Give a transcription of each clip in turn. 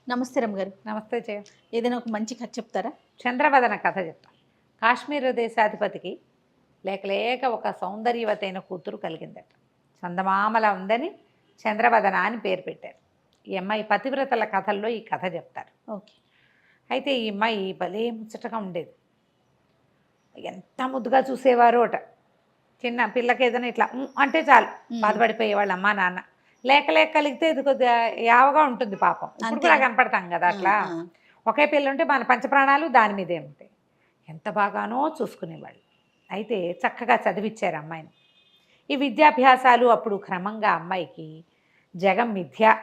నమస్తే రమ్మగారు. నమస్తే జయ. ఏదైనా ఒక మంచి కథ చెప్తారా? చంద్రవదన కథ చెప్తాను. కాశ్మీర్ దేశాధిపతికి లేక లేక ఒక సౌందర్యవతైన కూతురు కలిగిందట. చందమామల ఉందని చంద్రవదన అని పేరు పెట్టారు. ఈ అమ్మాయి పతివ్రతల కథల్లో ఈ కథ చెప్తారు. ఓకే. అయితే ఈ అమ్మాయి భలే ముచ్చటగా ఉండేది. ఎంత ముద్దుగా చూసేవారు అట. చిన్న పిల్లకి ఏదైనా ఇట్లా అంటే చాలు బాధపడిపోయేవాళ్ళు అమ్మా నాన్న. లేక లేక కలిగితే ఇది కొద్దిగా యావగా ఉంటుంది పాపం. ఇప్పుడు కూడా కనపడతాం కదా అట్లా. ఒకే పిల్ల ఉంటే మన పంచప్రాణాలు దాని మీదే ఉంటాయి. ఎంత బాగానో చూసుకునేవాళ్ళు. అయితే చక్కగా చదివిచ్చారు అమ్మాయిని. ఈ విద్యాభ్యాసాలు అప్పుడు క్రమంగా అమ్మాయికి జగం మిథ్య,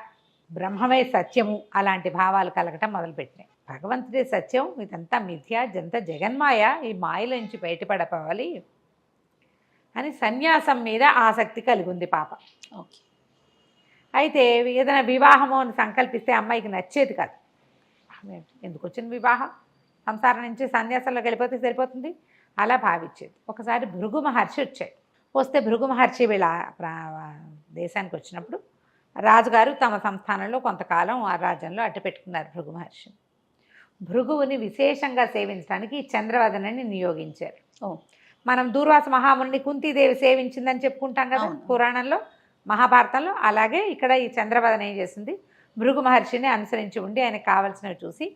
బ్రహ్మమే సత్యము అలాంటి భావాలు కలగటం మొదలుపెట్టినాయి. భగవంతుడే సత్యం, ఇదంతా మిథ్య, ఇదంతా జగన్మాయ, ఈ మాయలోంచి బయటపడపోవాలి అని సన్యాసం మీద ఆసక్తి కలిగి ఉంది పాప. ఓకే. అయితే ఏదైనా వివాహము అని సంకల్పిస్తే అమ్మాయికి నచ్చేది కాదు. ఎందుకు వచ్చిన వివాహం, సంసారం నుంచి సన్యాసంలోకి వెళ్ళిపోతే సరిపోతుంది అలా భావించేది. ఒకసారి భృగు మహర్షి వచ్చాడు. వస్తే భృగు మహర్షి వీళ్ళ దేశానికి వచ్చినప్పుడు రాజుగారు తమ సంస్థానంలో కొంతకాలం ఆ రాజ్యంలో అట్టు పెట్టుకున్నారు భృగు మహర్షి. భృగువుని విశేషంగా సేవించడానికి చంద్రవదనని నియోగించారు. మనం దూర్వాస మహాముని కుంతీదేవి సేవించిందని చెప్పుకుంటాం కదా పురాణంలో, మహాభారతంలో. అలాగే ఇక్కడ ఈ చంద్రవదన ఏం చేసింది, భృగు మహర్షిని అనుసరించి ఉండి ఆయనకు కావాల్సినవి చూసి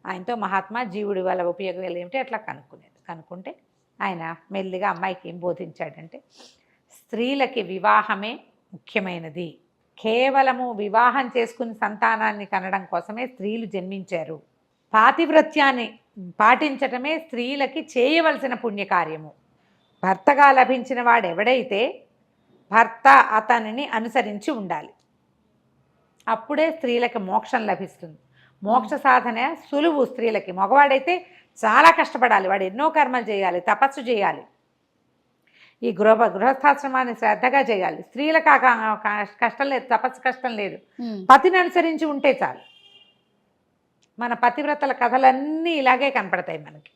ఆయనతో మహాత్మా జీవుడి వల్ల ఉపయోగాలు ఏమిటి అట్లా కనుక్కుంటే ఆయన మెల్లిగా అమ్మాయికి ఏం బోధించాడంటే, స్త్రీలకి వివాహమే ముఖ్యమైనది. కేవలము వివాహం చేసుకుని సంతానాన్ని కనడం కోసమే స్త్రీలు జన్మించారు. పాతివ్రత్యాన్ని పాటించటమే స్త్రీలకి చేయవలసిన పుణ్యకార్యము. భర్తగా లభించిన వాడు ఎవడైతే భర్త అతనిని అనుసరించి ఉండాలి. అప్పుడే స్త్రీలకి మోక్షం లభిస్తుంది. మోక్ష సాధన సులువు స్త్రీలకి. మగవాడైతే చాలా కష్టపడాలి, వాడు ఎన్నో కర్మలు చేయాలి, తపస్సు చేయాలి, ఈ గృహస్థాశ్రమాన్ని శ్రద్ధగా చేయాలి. స్త్రీలకు కష్టం లేదు, తపస్సు కష్టం లేదు. పతిని అనుసరించి ఉంటే చాలు. మన పతివ్రతల కథలన్నీ ఇలాగే కనపడతాయి మనకి.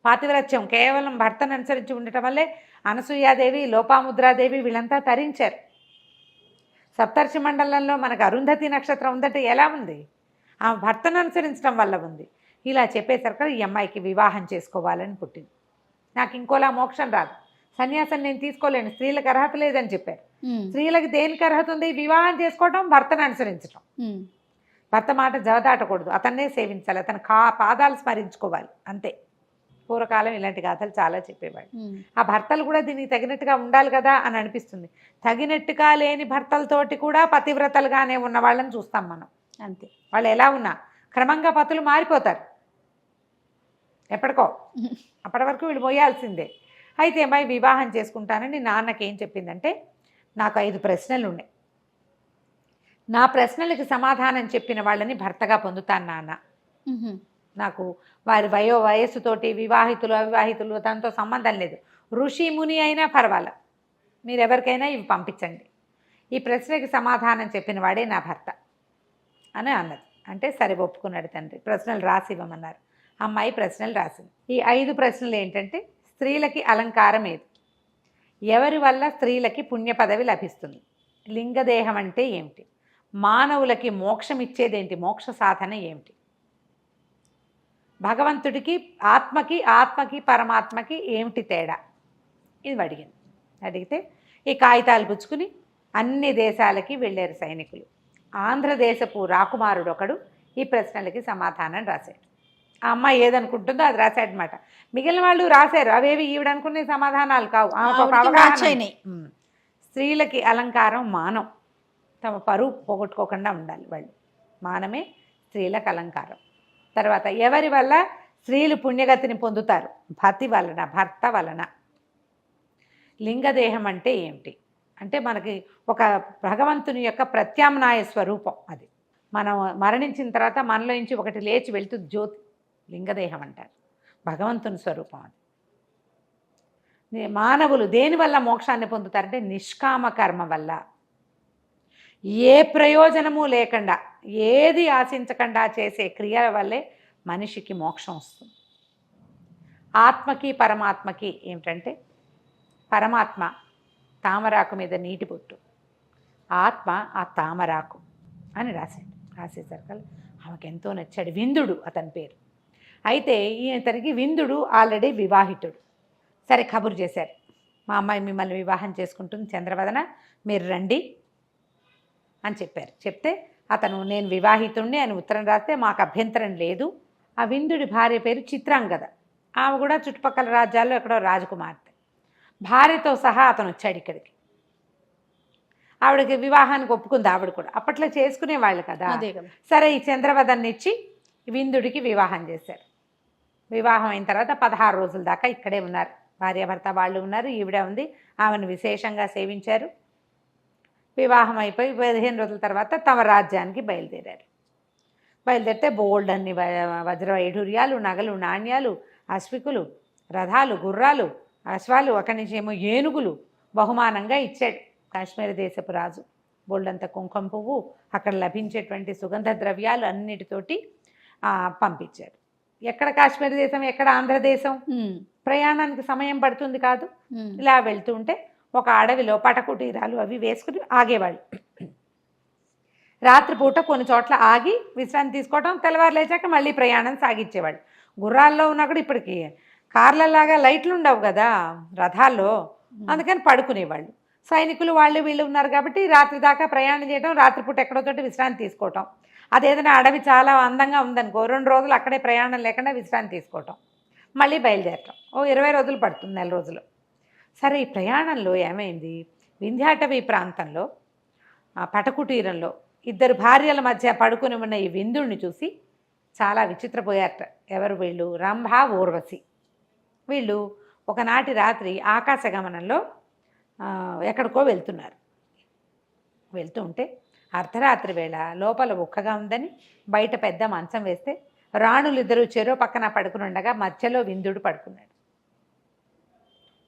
పాతివ్రత్యం కేవలం భర్తను అనుసరించి ఉండటం వల్లే అనసూయాదేవి, లోపాముద్రాదేవి వీళ్ళంతా తరించారు. సప్తర్షి మండలంలో మనకు అరుంధతి నక్షత్రం ఉందంటే ఎలా ఉంది? ఆ భర్తను అనుసరించడం వల్ల ఉంది. ఇలా చెప్పేసరికి ఈ అమ్మాయికి వివాహం చేసుకోవాలని పుట్టింది. నాకు ఇంకోలా మోక్షం రాదు, సన్యాసం నేను తీసుకోలేను, స్త్రీలకు అర్హత లేదని చెప్పారు. స్త్రీలకు దేనికి అర్హత ఉంది? వివాహం చేసుకోవటం, భర్తను అనుసరించడం. భర్త మాట జవదాటకూడదు, అతన్నే సేవించాలి, అతను పాదాలు స్మరించుకోవాలి, అంతే. పూర్వకాలం ఇలాంటి గాథలు చాలా చెప్పేవాడు. ఆ భర్తలు కూడా దీనికి తగినట్టుగా ఉండాలి కదా అని అనిపిస్తుంది. తగినట్టుగా లేని భర్తలతోటి కూడా పతివ్రతలుగానే ఉన్న వాళ్ళని చూస్తాం మనం. అంతే. వాళ్ళు ఎలా ఉన్నా క్రమంగా పతులు మారిపోతారు ఎప్పటికో. అప్పటి వరకు వీళ్ళు మోయాల్సిందే. అయితే అమ్మాయి వివాహం చేసుకుంటానని నాన్నకి ఏం చెప్పిందంటే, నాకు 5 ప్రశ్నలు ఉన్నాయి, నా ప్రశ్నలకి సమాధానం చెప్పిన వాళ్ళని భర్తగా పొందుతాను నాన్న. నాకు వారి వయస్సుతోటి వివాహితులు అవివాహితులు దాంతో సంబంధం లేదు, ఋషి ముని అయినా పర్వాలేదు, మీరు ఎవరికైనా ఇవి పంపించండి, ఈ ప్రశ్నకి సమాధానం చెప్పిన వాడే నా భర్త అని అన్నది. అంటే సరే ఒప్పుకున్నాడు తండ్రి. ప్రశ్నలు రాసి ఇవ్వమన్నారు. అమ్మాయి ప్రశ్నలు రాసింది. ఈ 5 ప్రశ్నలు ఏంటంటే, స్త్రీలకి అలంకారం ఏది, ఎవరి వల్ల స్త్రీలకి పుణ్య పదవి లభిస్తుంది, లింగదేహం అంటే ఏమిటి, మానవులకి మోక్షం ఇచ్చేదేంటి, మోక్ష సాధన ఏమిటి, భగవంతుడికి ఆత్మకి పరమాత్మకి ఏమిటి తేడా, ఇది అడిగింది. అడిగితే ఈ కాగితాలు పుచ్చుకుని అన్ని దేశాలకి వెళ్ళారు సైనికులు. ఆంధ్రదేశపు రాకుమారుడు ఒకడు ఈ ప్రశ్నలకి సమాధానం రాశాడు. ఆ అమ్మాయి ఏదనుకుంటుందో అది రాశాడనమాట. మిగిలిన వాళ్ళు రాశారు, అవేవి ఈవిడనుకునే సమాధానాలు కావు. స్త్రీలకి అలంకారం మానం, తమ పరువు పోగొట్టుకోకుండా ఉండాలి వాళ్ళు, మానమే స్త్రీలకు అలంకారం. తర్వాత ఎవరి వల్ల స్త్రీలు పుణ్యగతిని పొందుతారు, భర్త వలన. లింగదేహం అంటే ఏమిటి అంటే, మనకి ఒక భగవంతుని యొక్క ప్రత్యామ్నాయ స్వరూపం అది. మనం మరణించిన తర్వాత మనలో నుంచి ఒకటి లేచి వెళ్తుంది, జ్యోతి, లింగదేహం అంటారు, భగవంతుని స్వరూపం అది. మానవులు దేనివల్ల మోక్షాన్ని పొందుతారంటే, నిష్కామ కర్మ వల్ల. ఏ ప్రయోజనము లేకుండా, ఏది ఆశించకుండా చేసే క్రియల వల్లే మనిషికి మోక్షం వస్తుంది. ఆత్మకి పరమాత్మకి ఏమిటంటే, పరమాత్మ తామరాకు మీద నీటి బొట్టు, ఆత్మ ఆ తామరాకు అని రాసేసరికి ఆమెకు ఎంతో నచ్చాడు. విందుడు అతని పేరు. అయితే ఇతనికి విందుడు ఆల్రెడీ వివాహితుడు. సరే కబురు చేశారు, మా అమ్మాయి మిమ్మల్ని వివాహం చేసుకుంటుంది చంద్రవదన, మీరు రండి అని చెప్పారు. చెప్తే అతను నేను వివాహితుణ్ణి అని ఉత్తరం రాస్తే మాకు అభ్యంతరం లేదు. ఆ విందుడి భార్య పేరు చిత్రాంగద. ఆమె కూడా చుట్టుపక్కల రాజ్యాల్లో ఎక్కడో రాజకుమార్తె. భార్యతో సహా అతను వచ్చాడు ఇక్కడికి. ఆవిడకి వివాహానికి ఒప్పుకుంది. ఆవిడ కూడా అప్పట్లో చేసుకునేవాళ్ళు కదా. అదే కదా. సరే ఈ చంద్రవదన్ని ఇచ్చి విందుడికి వివాహం చేశారు. వివాహం అయిన తర్వాత 16 రోజుల దాకా ఇక్కడే ఉన్నారు. భార్యాభర్త వాళ్ళు ఉన్నారు, ఈవిడ ఉంది. ఆమెను విశేషంగా సేవించారు. వివాహం అయిపోయి 15 రోజుల తర్వాత తమ రాజ్యానికి బయలుదేరారు. బయలుదేరితే బోల్డ్ అన్ని వజ్ర వైఢూర్యాలు, నగలు, నాణ్యాలు, అశ్వికులు, రథాలు, గుర్రాలు, అశ్వాలు, అక్కడి నుంచి ఏమో ఏనుగులు బహుమానంగా ఇచ్చాడు కాశ్మీర దేశపు రాజు. బోల్డంత కుంకుమ పువ్వు, అక్కడ లభించేటువంటి సుగంధ ద్రవ్యాలు అన్నిటితోటి పంపించారు. ఎక్కడ కాశ్మీర దేశం, ఎక్కడ ఆంధ్రదేశం, ప్రయాణానికి సమయం పడుతుంది కాదు. ఇలా వెళ్తూ ఉంటే ఒక అడవిలో పటకుటీరాలు అవి వేసుకుని ఆగేవాళ్ళు. రాత్రిపూట కొన్ని చోట్ల ఆగి విశ్రాంతి తీసుకోవడం, తెల్లవారు లేచాక మళ్ళీ ప్రయాణం సాగించేవాళ్ళు. గుర్రాల్లో ఉన్నా కూడా ఇప్పటికి కార్లలాగా లైట్లు ఉండవు కదా రథాల్లో, అందుకని పడుకునేవాళ్ళు. సైనికులు వాళ్ళు వీళ్ళు ఉన్నారు కాబట్టి రాత్రి దాకా ప్రయాణం చేయడం, రాత్రిపూట ఎక్కడో చోట విశ్రాంతి తీసుకోవటం. అదేదైనా అడవి చాలా అందంగా ఉందనుకో 2 రోజులు అక్కడే ప్రయాణం లేకుండా విశ్రాంతి తీసుకోవటం, మళ్ళీ బయలుదేరటం. 20 రోజులు పడుతుంది, 1 నెల రోజులు. సరే ఈ ప్రయాణంలో ఏమైంది, వింధ్యాటవీ ప్రాంతంలో పటకుటీరంలో 2 భార్యల మధ్య పడుకుని ఉన్న ఈ విందుడిని చూసి చాలా విచిత్రపోయారట. ఎవరు వీళ్ళు? రంభ, ఊర్వశి. వీళ్ళు ఒకనాటి రాత్రి ఆకాశగమనంలో ఎక్కడికో వెళ్తున్నారు. వెళ్తూ ఉంటే అర్ధరాత్రి వేళ లోపల ఉక్కగా ఉందని బయట పెద్ద మంచం వేస్తే రాణులిద్దరూ చెరో పక్కన పడుకుని ఉండగా మధ్యలో విందుడు పడుకున్నాడు.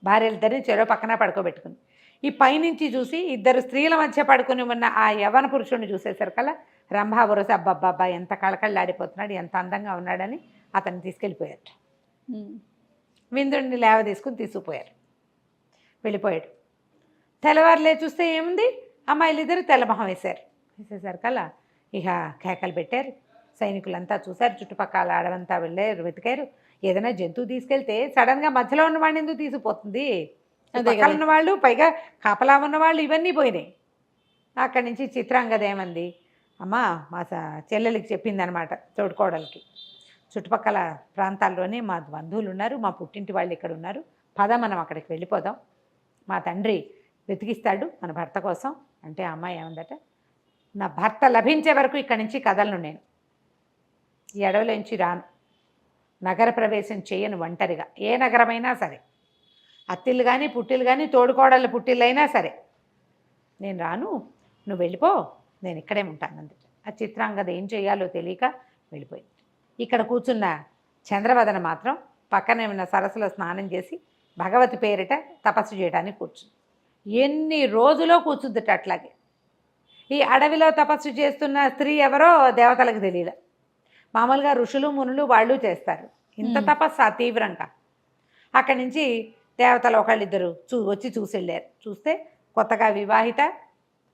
భార్యలిద్దరిని చెరో పక్కన పడుకోబెట్టుకుంది. ఈ పైనుంచి చూసి 2 స్త్రీల మధ్య పడుకుని ఉన్న ఆ యవ్వన పురుషుడిని చూసేసరికల్లా రంభా వరస అబ్బబ్బబ్బా ఎంత కళకళలాడిపోతున్నాడు, ఎంత అందంగా ఉన్నాడని అతన్ని తీసుకెళ్ళిపోయారు. విందుడిని లేవ తీసుకుని తీసుకుపోయారు. వెళ్ళిపోయాడు. తెల్లవారులే చూస్తే ఏముంది, అమ్మాయిలిద్దరు తెల్లమొహం వేసేసరికల్లా ఇక కేకలు పెట్టారు. సైనికులంతా చూశారు. చుట్టుపక్కల అడవంతా వెళ్ళారు, వెతికారు. ఏదైనా జంతువు తీసుకెళ్తే సడన్గా మధ్యలో ఉన్నవాడిని ఎందుకు తీసుకుపోతుంది? పక్కన ఉన్నవాళ్ళు, పైగా కాపలా ఉన్నవాళ్ళు, ఇవన్నీ పోయినాయి. అక్కడి నుంచి చిత్రాంగద ఏమంది, అమ్మా మా చెల్లెలకి చెప్పిందనమాట, తోడుకోడలికి, చుట్టుపక్కల ప్రాంతాల్లోనే మా బంధువులు ఉన్నారు, మా పుట్టింటి వాళ్ళు ఇక్కడ ఉన్నారు, పద మనం అక్కడికి వెళ్ళిపోదాం, మా తండ్రి వెతికిస్తాడు మన భర్త కోసం. అంటే ఆ అమ్మాయి ఏమందట, నా భర్త లభించే వరకు ఇక్కడి నుంచి కదలను, నేను ఈ అడవిలోంచి రాను, నగర ప్రవేశం చేయను ఒంటరిగా, ఏ నగరమైనా సరే, అత్తిళ్ళు కానీ పుట్టిళ్ళు కానీ తోడుకోడళ్ళ పుట్టిళ్ళైనా సరే నేను రాను, నువ్వు వెళ్ళిపో, నేను ఇక్కడే ఉంటాను అందుకే. ఆ చిత్రాంగద ఏం చేయాలో తెలియక వెళ్ళిపోయింది. ఇక్కడ కూర్చున్న చంద్రవదన మాత్రం పక్కనే ఉన్న సరస్సులో స్నానం చేసి భగవతి పేరిట తపస్సు చేయడానికి కూర్చుంది. ఎన్ని రోజులో కూర్చుందిట అట్లాగే. ఈ అడవిలో తపస్సు చేస్తున్న స్త్రీ ఎవరో దేవతలకు తెలియలే. మామూలుగా ఋషులు మునులు వాళ్ళు చేస్తారు, ఇంత తపస్సు తీవ్రంగా. అక్కడి నుంచి దేవతలు ఒకళ్ళిద్దరు వచ్చి చూసి వెళ్ళారు. చూస్తే కొత్తగా వివాహిత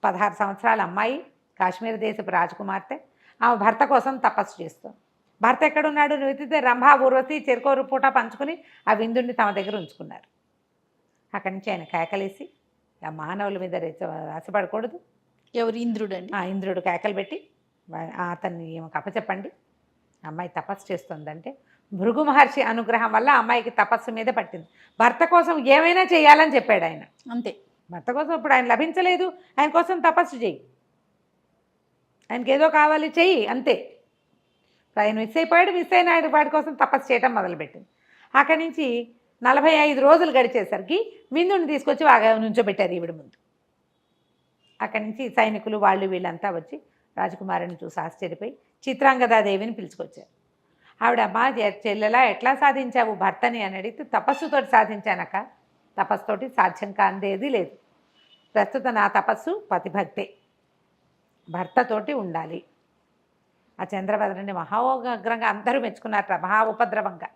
16 సంవత్సరాల అమ్మాయి, కాశ్మీర దేశపు రాజకుమార్తె, ఆమె భర్త కోసం తపస్సు చేస్తుంది. భర్త ఎక్కడున్నాడు వెతికితే రంభా ఊర్వశి చెరుకోరు పూట పంచుకుని ఆ విందుడిని తమ దగ్గర ఉంచుకున్నారు. అక్కడి నుంచి ఆయన కేకలేసి, ఆ మానవుల మీద ఆశపడకూడదు, ఎవరు? ఇంద్రుడు అండి. ఆ ఇంద్రుడు కేకలు పెట్టి అతన్ని ఏమో అప్పచెప్పండి, అమ్మాయి తపస్సు చేస్తుందంటే భృగు మహర్షి అనుగ్రహం వల్ల అమ్మాయికి తపస్సు మీద పట్టింది. భర్త కోసం ఏమైనా చేయాలని చెప్పాడు ఆయన. అంతే, భర్త కోసం ఇప్పుడు ఆయన లభించలేదు, ఆయన కోసం తపస్సు చెయ్యి, ఆయనకి ఏదో కావాలి చెయ్యి, అంతే. ఆయన మిస్ అయిపోయాడు, మిస్ అయిన ఆయన వాడి కోసం తపస్సు చేయడం మొదలుపెట్టింది. అక్కడి నుంచి 45 రోజులు గడిచేసరికి విందుని తీసుకొచ్చి బాగా నుంచోబెట్టారు ఈవిడ ముందు. అక్కడి నుంచి సైనికులు వాళ్ళు వీళ్ళంతా వచ్చి రాజకుమారిని చూసి ఆశ్చర్యపోయి చిత్రాంగదాదేవిని పిలుచుకొచ్చారు. ఆవిడ, అమ్మా చెల్లెలా ఎట్లా సాధించావు భర్తని అని అడిగితే, తపస్సుతోటి సాధించానక్క, తపస్సుతోటి సాధ్యం కాందేది లేదు, ప్రస్తుతం నా తపస్సు పతిభక్తే, భర్తతోటి ఉండాలి. ఆ చంద్రవదనని మహోగ్రంగా అందరూ మెచ్చుకున్నారట, మహా ఉపద్రవంగా.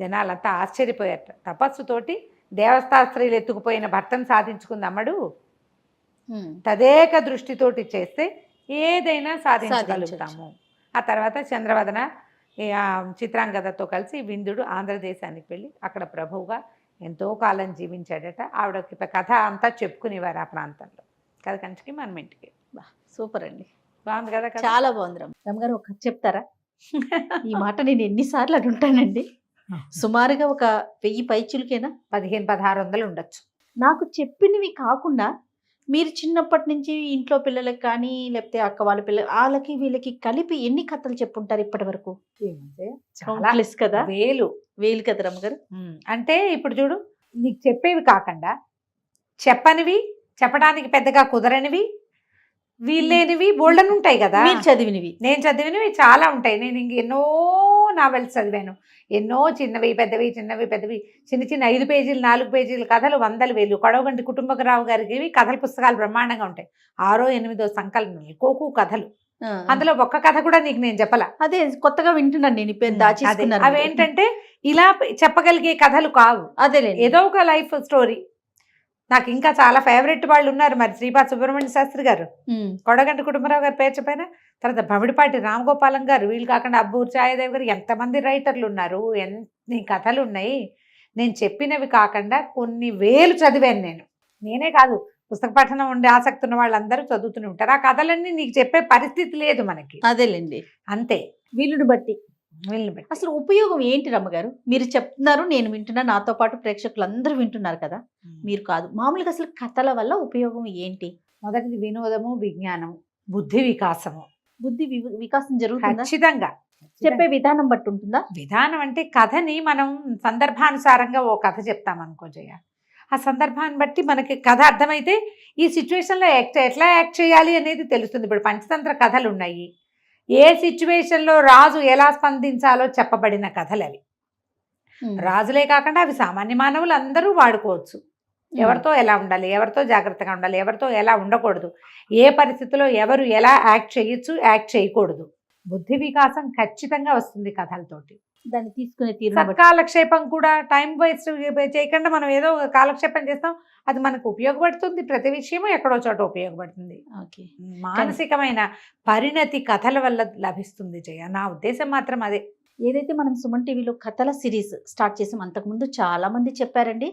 జనాలంతా ఆశ్చర్యపోయారట. తపస్సుతోటి దేవస్థా స్త్రీలు ఎత్తుకుపోయిన భర్తను సాధించుకుంది అమ్మడు, తదేక దృష్టితోటి చేస్తే ఏదైనా సాధించగలుగుతాము ఆ తర్వాత చంద్రవదన చిత్రాంగదతో కలిసి విందుడు ఆంధ్రదేశానికి వెళ్ళి అక్కడ ప్రభువుగా ఎంతో కాలం జీవించాడట. ఆవిడకి కథ అంతా చెప్పుకునేవారు ఆ ప్రాంతంలో. కథ కంచికి మనం ఇంటికి. సూపర్ అండి, బాగుంది కదా కథ? చాలా బాగుంది రమ్మగారు. ఒక కథ చెప్తారా? ఈ మాట నేను ఎన్నిసార్లు అడుగుంటానండి. సుమారుగా ఒక 1000 పైచులకేనా, 1500-1600 ఉండొచ్చు. నాకు చెప్పినవి కాకుండా మీరు చిన్నప్పటి నుంచి ఇంట్లో పిల్లలకి కానీ లేకపోతే అక్క వాళ్ళ వాళ్ళకి వీళ్ళకి కలిపి ఎన్ని కథలు చెప్పుంటారు ఇప్పటి వరకు? చాలా కదా, వేలు కదా రమ్మగారు. అంటే ఇప్పుడు చూడు, నీకు చెప్పేవి కాకుండా చెప్పనివి, చెప్పడానికి పెద్దగా కుదరనివి, వీళ్ళేనివి బోల్డన్ ఉంటాయి కదా. మీరు చదివినవి, నేను చదివినవి చాలా ఉంటాయి. నేను ఇంక ఎన్నో నావెల్స్ చదివాను, ఎన్నో చిన్నవి పెద్దవి, చిన్నవి పెద్దవి, చిన్న చిన్న 5 పేజీలు 4 పేజీల కథలు 100,000. కొడవగంటి కుటుంబరావు గారికి కథల పుస్తకాలు బ్రహ్మాండంగా ఉంటాయి. 6వ 8వ సంకలనాలు కోకు కథలు. అందులో ఒక్క కథ కూడా నీకు నేను చెప్పలా. అదే కొత్తగా వింటున్నాను నేను, దాచేసుకున్నాను. అవేంటంటే ఇలా చెప్పగలిగే కథలు కావు. అదే ఏదో ఒక లైఫ్ స్టోరీ. నాకు ఇంకా చాలా ఫేవరెట్ వాళ్ళు ఉన్నారు. మరి శ్రీపాద సుబ్రహ్మణ్య శాస్త్రి గారు, కొడగంటి కుటుంబరావు గారు పేరు చెప్పైనా, తర్వాత భమిడిపాటి రామగోపాలం గారు, వీళ్ళు కాకుండా అబ్బూరు ఛాయాదేవి గారు, ఎంతమంది రైటర్లు ఉన్నారు, ఎన్ని కథలు ఉన్నాయి. నేను చెప్పినవి కాకుండా కొన్ని వేలు చదివాను నేనే కాదు, పుస్తక పఠనం ఉండే ఆసక్తి ఉన్న వాళ్ళందరూ చదువుతూనే ఉంటారు. ఆ కథలన్నీ నీకు చెప్పే పరిస్థితి లేదు మనకి. అదేలేండి, అంతే, వీళ్ళని బట్టి. అసలు ఉపయోగం ఏంటి రమ్మగారు? మీరు చెప్తున్నారు, నేను వింటున్నా, నాతో పాటు ప్రేక్షకులు అందరూ వింటున్నారు కదా, మీరు కాదు. మామూలుగా అసలు కథల వల్ల ఉపయోగం ఏంటి? మొదటిది వినోదము, విజ్ఞానము, బుద్ధి వికాసము. బుద్ధి వికాసం జరుగుతుంది ఖచ్చితంగా. చెప్పే విధానం బట్టి ఉంటుందా? విధానం అంటే కథని మనం సందర్భానుసారంగా ఓ కథ చెప్తాం అనుకో జయ, ఆ సందర్భాన్ని బట్టి మనకి కథ అర్థమైతే ఈ సిచ్యువేషన్లో ఎట్లా యాక్ట్ చేయాలి అనేది తెలుస్తుంది. ఇప్పుడు పంచతంత్ర కథలు ఉన్నాయి, ఏ సిచ్యువేషన్లో రాజు ఎలా స్పందించాలో చెప్పబడిన కథలు అవి. రాజులే కాకుండా అవి సామాన్య మానవులు అందరూ వాడుకోవచ్చు. ఎవరితో ఎలా ఉండాలి, ఎవరితో జాగ్రత్తగా ఉండాలి, ఎవరితో ఎలా ఉండకూడదు, ఏ పరిస్థితిలో ఎవరు ఎలా యాక్ట్ చేయొచ్చు, యాక్ట్ చేయకూడదు. బుద్ధి వికాసం ఖచ్చితంగా వస్తుంది కథలతోటి. దాన్ని తీసుకునే తీరు. సత్కాలక్షేపం కూడా, టైం వేస్ట్ చేయకుండా మనం ఏదో కాలక్షేపం చేస్తాం, అది మనకు ఉపయోగపడుతుంది. ప్రతి విషయము ఎక్కడో చోట ఉపయోగపడుతుంది. మానసికమైన పరిణతి కథల వల్ల లభిస్తుంది జయ, నా ఉద్దేశం మాత్రం అదే. ఏదైతే మనం సుమన్ టీవీలో కథల సిరీస్ స్టార్ట్ చేసాం, అంతకుముందు చాలా మంది చెప్పారండి.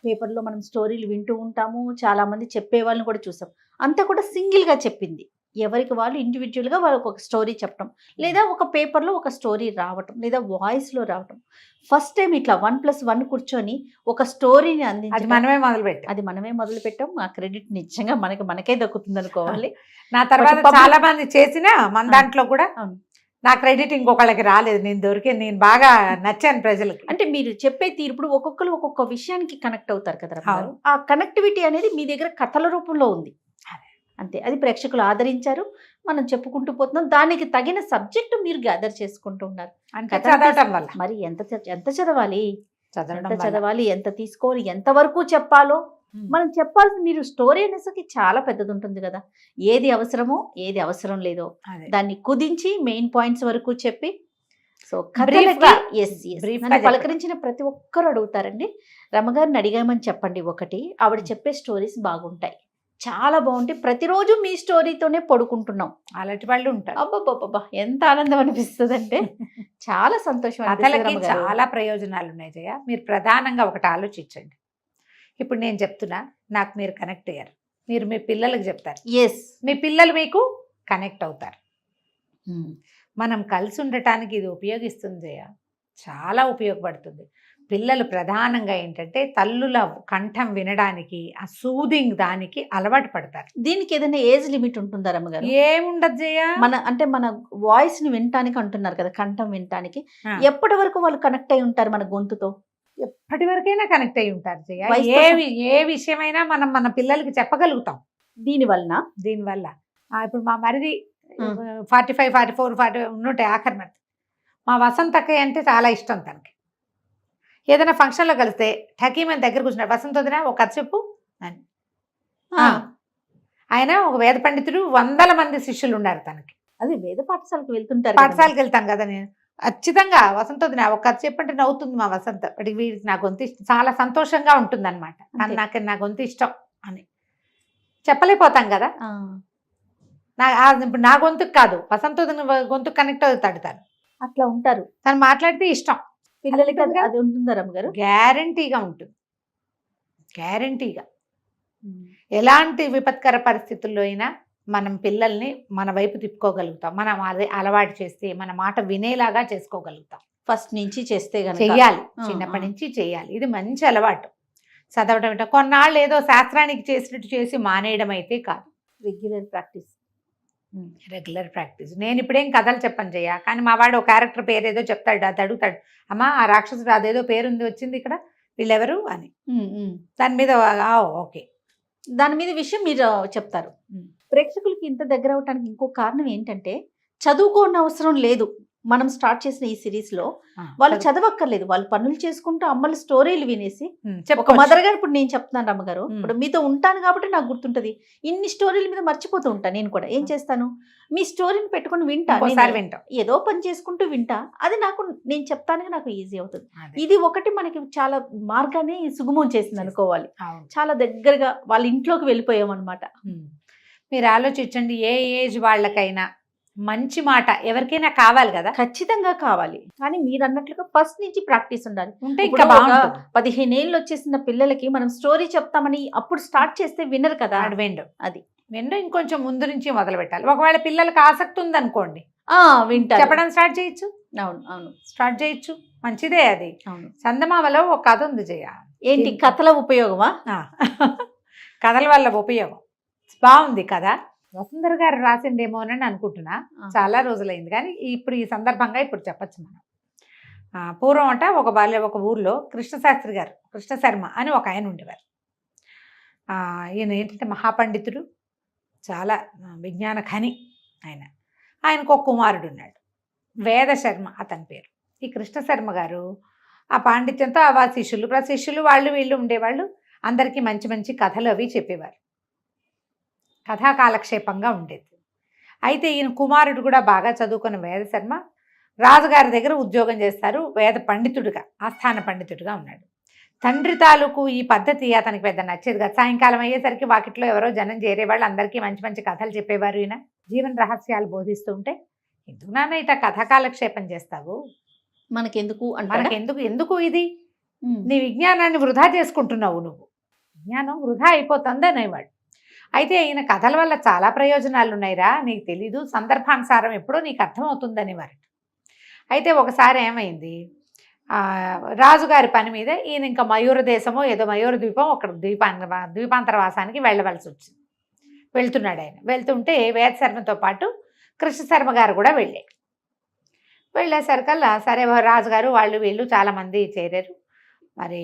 పేపర్లో మనం స్టోరీలు వింటూ ఉంటాము, చాలా మంది చెప్పే వాళ్ళని కూడా చూసాం. అంతా కూడా సింగిల్గా చెప్పింది, ఎవరికి వాళ్ళు ఇండివిజువల్గా వాళ్ళకి ఒక స్టోరీ చెప్పడం, లేదా ఒక పేపర్లో ఒక స్టోరీ రావటం, లేదా వాయిస్లో రావటం. ఫస్ట్ టైం ఇట్లా 1+1 కూర్చొని ఒక స్టోరీని అందించి మనమే మొదలు పెట్టాం. ఆ క్రెడిట్ నిజంగా మనకే దక్కుతుంది అనుకోవాలి. నా తర్వాత చాలా మంది చేసిన మన దాంట్లో కూడా నా క్రెడిట్ ఇంకొకళ్ళకి రాలేదు. నేను బాగా నచ్చాను ప్రజలకి. అంటే మీరు చెప్పే తీర్పుడు ఒక్కొక్కరు ఒక్కొక్క విషయానికి కనెక్ట్ అవుతారు కదా, ఆ కనెక్టివిటీ అనేది మీ దగ్గర కథల రూపంలో ఉంది అంతే. అది ప్రేక్షకులు ఆదరించారు, మనం చెప్పుకుంటూ పోతున్నాం. దానికి తగిన సబ్జెక్టు మీరు గ్యాదర్ చేసుకుంటూ ఉన్నారు. చదవటం వల్ల మరి ఎంత చదవాలి, ఎంత తీసుకోవాలి, ఎంతవరకు చెప్పాలో మనం చెప్పాల్సి. మీరు స్టోరీ అనేసరికి చాలా పెద్దది ఉంటుంది కదా, ఏది అవసరమో ఏది అవసరం లేదో దాన్ని కుదించి మెయిన్ పాయింట్స్ వరకు చెప్పి. సో పలకరించిన ప్రతి ఒక్కరు అడుగుతారండి, రమగారిని అడిగామని చెప్పండి ఒకటి, ఆవిడ చెప్పే స్టోరీస్ బాగుంటాయి, చాలా బాగుంటాయి, ప్రతిరోజు మీ స్టోరీతోనే పడుకుంటున్నాం, అలాంటి వాళ్ళు ఉంటారు. అబ్బాబ్బా ఎంత ఆనందం అనిపిస్తుంది అంటే చాలా సంతోషం. కథలకి చాలా ప్రయోజనాలు ఉన్నాయి జయ. మీరు ప్రధానంగా ఒకటి ఆలోచించండి. ఇప్పుడు నేను చెప్తున్నా, నాకు మీరు కనెక్ట్ అయ్యారు, మీరు మీ పిల్లలకు చెప్తారు, మీ పిల్లలు మీకు కనెక్ట్ అవుతారు. మనం కలిసి ఉండటానికి ఇది ఉపయోగిస్తుంది జయ, చాలా ఉపయోగపడుతుంది. పిల్లలు ప్రధానంగా ఏంటంటే తల్లుల కంఠం వినడానికి, ఆ సూదింగ్ దానికి అలవాటు పడతారు. దీనికి ఏదైనా ఏజ్ లిమిట్ ఉంటుందా రమ్మగారు? ఏముండదు జయ, మన వాయిస్ ని వినటానికి అంటున్నారు కదా, కంఠం వినటానికి ఎప్పటి వరకు వాళ్ళు కనెక్ట్ అయి ఉంటారు మన గొంతుతో? ఎప్పటి వరకైనా కనెక్ట్ అయి ఉంటారు జయ. ఏ విషయమైనా మనం మన పిల్లలకి చెప్పగలుగుతాం దీనివల్ల. ఇప్పుడు మా మరిది 45, 44, 40 ఉన్నట్టే ఆఖరి మంది. మా వసంతక్కయ్య అంటే చాలా ఇష్టం తనకి. ఏదైనా ఫంక్షన్లో కలిస్తే ఠకీమని దగ్గర కూర్చున్నాడు, వసంత వదిన ఒక కథ చెప్పు అని. ఆయన ఒక వేద పండితుడు, 100 మంది శిష్యులు ఉన్నారు తనకి. అది వేద పాఠశాలకు వెళ్తుంటారు, పాఠశాలకు వెళ్తాను కదా నేను. ఖచ్చితంగా వసంత వదిన ఒక కథ చెప్పంటే నవ్వుతుంది మా వసంత. వీడికి నా గొంతు ఇష్టం, చాలా సంతోషంగా ఉంటుంది అనమాట. నా గొంతు ఇష్టం అని చెప్పలేకపోతాం కదా. ఇప్పుడు నా గొంతుకు కాదు, వసంత గొంతుకు కనెక్ట్ అవుతాడు తను. అట్లా ఉంటారు తను మాట్లాడితే ఇష్టం పిల్లలకి, అది ఉంటుందా రమ్మగారు? గ్యారంటీగా ఉంటుంది, గ్యారంటీగా. ఎలాంటి విపత్కర పరిస్థితుల్లో అయినా మనం పిల్లల్ని మన వైపు తిప్పుకోగలుగుతాం, మనం అదే అలవాటు చేస్తే మన మాట వినేలాగా చేసుకోగలుగుతాం. ఫస్ట్ నుంచి చేస్తే చెయ్యాలి, చిన్నప్పటి నుంచి చెయ్యాలి. ఇది మంచి అలవాటు. చదవటం కొన్నాళ్ళు ఏదో శాస్త్రానికి చేసినట్టు చేసి మానేయడం అయితే కాదు, రెగ్యులర్ ప్రాక్టీస్. Regular practice. నేను ఇప్పుడేం కథలు చెప్పను జయ, కానీ మా వాడు ఒక క్యారెక్టర్ పేరు ఏదో చెప్తాడు, అది అడుగుతాడు, అమ్మా ఆ రాక్షసుడు అదేదో పేరుంది వచ్చింది ఇక్కడ, వీళ్ళెవరు అని. దాని మీద ఓకే, దాని మీద విషయం మీరు చెప్తారు. ప్రేక్షకులకి ఇంత దగ్గర అవటానికి ఇంకో కారణం ఏంటంటే, చదువుకోని అవసరం లేదు. మనం స్టార్ట్ చేసిన ఈ సిరీస్ లో వాళ్ళు చదవక్కర్లేదు, వాళ్ళు పనులు చేసుకుంటూ అమ్మల స్టోరీలు వినేసి, ఒక మదర్ గారు ఇప్పుడు నేను చెప్తున్నాను రమ్మగారు, ఇప్పుడు మీతో ఉంటాను కాబట్టి నాకు గుర్తుంటది, ఇన్ని స్టోరీల మీద మర్చిపోతూ ఉంటాను. నేను కూడా ఏం చేస్తాను, మీ స్టోరీని పెట్టుకుని వింటా, ఏదో పని చేసుకుంటూ వింటా, అది నాకు నేను చెప్తానికి నాకు ఈజీ అవుతుంది. ఇది ఒకటి మనకి చాలా మార్గాన్ని సుగమం చేసింది అనుకోవాలి. చాలా దగ్గరగా వాళ్ళ ఇంట్లోకి వెళ్ళిపోయాం అనమాట. మీరు ఆలోచించండి, ఏ ఏజ్ వాళ్ళకైనా మంచి మాట ఎవరికైనా కావాలి కదా, ఖచ్చితంగా కావాలి. కానీ మీరు అన్నట్లుగా ఫస్ట్ నుంచి ప్రాక్టీస్ ఉండాలి. ఉంటే ఇంకా బాగుంటుంది. 15 ఏళ్ళు వచ్చేసిన పిల్లలకి మనం స్టోరీ చెప్తామని అప్పుడు స్టార్ట్ చేస్తే వినరు కదా, అది విండో ఇంకొంచెం ముందు నుంచి మొదలు పెట్టాలి. ఒకవేళ పిల్లలకి ఆసక్తి ఉందనుకోండి, వింటారు, చెప్పడం స్టార్ట్ చేయొచ్చు. అవును అవును, స్టార్ట్ చేయొచ్చు, మంచిదే అది. అవును. చందమామలో ఒక కథ ఉంది జయ. ఏంటి కథల ఉపయోగమా? కథల వల్ల ఉపయోగం బాగుంది కదా. వసుంధర గారు రాసిండేమోనని అనుకుంటున్నా, చాలా రోజులైంది, కానీ ఇప్పుడు ఈ సందర్భంగా ఇప్పుడు చెప్పచ్చు మనం. పూర్వం అంట ఒక ఊర్లో కృష్ణశాస్త్రి గారు, కృష్ణ శర్మ అని ఒక ఆయన ఉండేవారు. ఈయన ఏంటంటే మహాపండితుడు, చాలా విజ్ఞాన ఖని ఆయనకు ఒక కుమారుడు ఉన్నాడు, వేద శర్మ అతని పేరు. ఈ కృష్ణ శర్మ గారు ఆ పాండిత్యంతో ఆ శిష్యులు వాళ్ళు వీళ్ళు ఉండేవాళ్ళు, అందరికీ మంచి మంచి కథలు అవి చెప్పేవారు, కథా కాలక్షేపంగా ఉండేది. అయితే ఈయన కుమారుడు కూడా బాగా చదువుకున్న వేద శర్మ రాజుగారి దగ్గర ఉద్యోగం చేస్తారు, వేద పండితుడిగా, ఆస్థాన పండితుడిగా ఉన్నాడు. తండ్రి తాలూకు ఈ పద్ధతి అతనికి పెద్ద నచ్చేది కదా. సాయంకాలం అయ్యేసరికి వాకిట్లో ఎవరో జనం చేరేవాళ్ళు, అందరికీ మంచి మంచి కథలు చెప్పేవారు. ఈయన జీవన రహస్యాలు బోధిస్తూ ఉంటే, ఎందుకు నాన్న ఇట కథా కాలక్షేపం చేస్తావు, ఎందుకు ఇది, నీ విజ్ఞానాన్ని వృధా చేసుకుంటున్నావు, నువ్వు విజ్ఞానం వృధా అయిపోతుంది అనేవాడు. అయితే ఈయన కథల వల్ల చాలా ప్రయోజనాలు ఉన్నాయిరా, నీకు తెలీదు, సందర్భానుసారం ఎప్పుడో నీకు అర్థమవుతుందనేవారు. అయితే ఒకసారి ఏమైంది, రాజుగారి పని మీద ఈయన ఇంకా మయూర దేశమో ఏదో మయూర ద్వీపం, ఒక ద్వీపాంతరవాసానికి వెళ్ళవలసి వచ్చింది. వెళ్తున్నాడు ఆయన. వెళ్తుంటే వేద శర్మతో పాటు కృష్ణ శర్మ గారు కూడా వెళ్ళేసరికల్లా సరే రాజుగారు వాళ్ళు వీళ్ళు చాలామంది చేరారు. మరి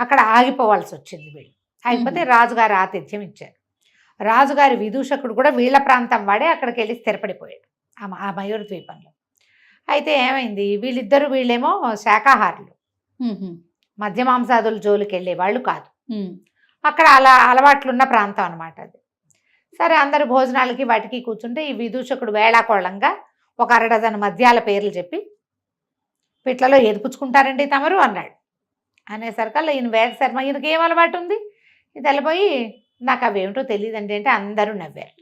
అక్కడ ఆగిపోవాల్సి వచ్చింది. వీళ్ళు అయిపోతే రాజుగారు ఆతిథ్యం ఇచ్చారు. రాజుగారి విదూషకుడు కూడా వీళ్ళ ప్రాంతం వాడే అక్కడికి వెళ్ళి స్థిరపడిపోయాడు ఆ మయూర ద్వీపంలో. అయితే ఏమైంది, వీళ్ళేమో శాకాహారులు, మధ్య మాంసాదుల జోలికి వెళ్ళే వాళ్ళు కాదు, అక్కడ అలా అలవాట్లున్న ప్రాంతం అనమాట అది. సరే అందరు భోజనాలకి వాటికి కూర్చుంటే ఈ విదూషకుడు వేళాకోళంగా ఒక 1 డజన్ మద్యాల పేర్లు చెప్పి, పిట్లలో ఎదుపుచ్చుకుంటారండి తమరు అన్నాడు. అనేసరికల్లా ఈయన వేద శర్మ, ఈయనకి ఏం అలవాటు ఉంది, ఇది వెళ్ళిపోయి నాకు అవేమిటో తెలియదండి అంటే అందరూ నవ్వారు.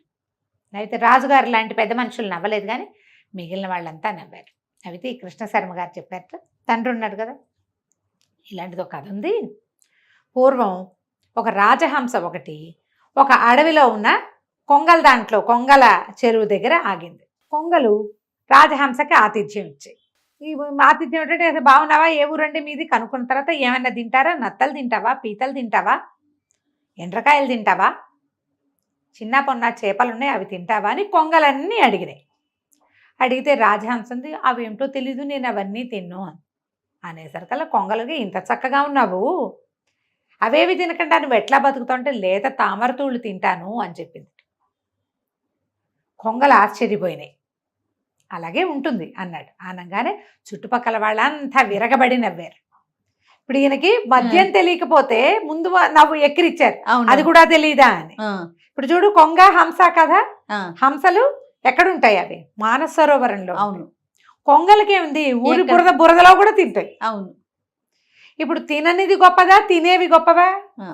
అయితే రాజుగారు లాంటి పెద్ద మనుషులు నవ్వలేదు, కానీ మిగిలిన వాళ్ళంతా నవ్వారు. అయితే ఈ కృష్ణ శర్మ గారు చెప్పారట, తండ్రి ఉన్నాడు కదా, ఇలాంటిది ఒక కథ ఉంది. పూర్వం ఒక రాజహంస ఒకటి ఒక అడవిలో ఉన్న కొంగల చెరువు దగ్గర ఆగింది. కొంగలు రాజహంసకి ఆతిథ్యం ఇచ్చాయి. ఈ ఆతిథ్యం ఏంటంటే, బాగున్నావా, ఏ ఊరండి మీది కనుక్కున్న తర్వాత, ఏమైనా తింటారా, నత్తలు తింటావా, పీతలు తింటావా, ఎండ్రకాయలు తింటావా, చిన్న పొన్న చేపలు ఉన్నాయి అవి తింటావా అని కొంగలన్నీ అడిగినాయి. అడిగితే రాజహంసంది అవేమిటో తెలీదు, నేను అవన్నీ తిన్ను అనేసరికల్లా కొంగలకి, ఇంత చక్కగా ఉన్నావు, అవేవి తినకుండా నువ్వు ఎట్లా బతుకుతావు అంటే, లేత తామరతూళ్ళు తింటాను అని చెప్పింది. కొంగలు ఆశ్చర్యపోయినాయి. అలాగే ఉంటుంది అన్నాడు. అనగానే చుట్టుపక్కల వాళ్ళంతా విరగబడి నవ్వారు. ఇప్పుడు ఈయనకి మద్యం తెలియకపోతే ముందు నవ్వు ఎక్కిరిచ్చారు, అది కూడా తెలియదా అని. ఇప్పుడు చూడు, కొంగ హంస కదా, హంసలు ఎక్కడుంటాయి, అవి మానస సరోవరంలో. అవును. కొంగలకేముంది, ఊరి బురదలో కూడా తింటాయి. అవును. ఇప్పుడు తిననిది గొప్పదా, తినేవి గొప్పవా?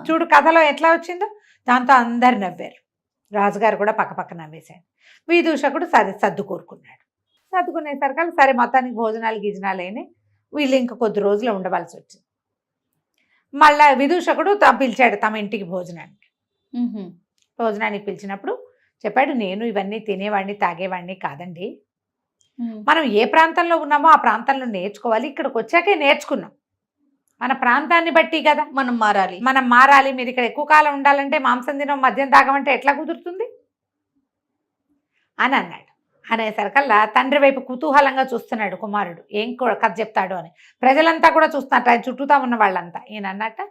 చూడు కథలో ఎట్లా వచ్చిందో. దాంతో అందరు నవ్వారు. రాజుగారు కూడా పక్కపక్క నవ్వేశాడు. విదూషకుడు సర్దు కూరుకున్నాడు. సర్దుకునేసరికి సరే మొత్తానికి భోజనాలు గిజనాలు అయినాయి. వీళ్ళు ఇంక కొద్ది రోజులు ఉండవలసి వచ్చింది. మళ్ళా విదూషకుడు పిలిచాడు తమ ఇంటికి భోజనానికి. భోజనానికి పిలిచినప్పుడు చెప్పాడు, నేను ఇవన్నీ తినేవాడిని తాగేవాడిని కాదండి. మనం ఏ ప్రాంతంలో ఉన్నామో ఆ ప్రాంతంలో నేర్చుకోవాలి. ఇక్కడికి వచ్చాకే నేర్చుకున్నాం. మన ప్రాంతాన్ని బట్టి కదా మనం మారాలి. మీరు ఇక్కడ ఎక్కువ కాలం ఉండాలంటే మాంసం తినం మద్యం తాగమంటే ఎట్లా కుదురుతుంది అని అన్నాడు. అనేసరికల్లా తండ్రి వైపు కుతూహలంగా చూస్తున్నాడు కుమారుడు, ఏం కథ చెప్తాడు అని. ప్రజలంతా కూడా చూస్తున్నట్టు, ఆయన చుట్టూతా ఉన్న వాళ్ళంతా. ఈయన అన్నట్ట,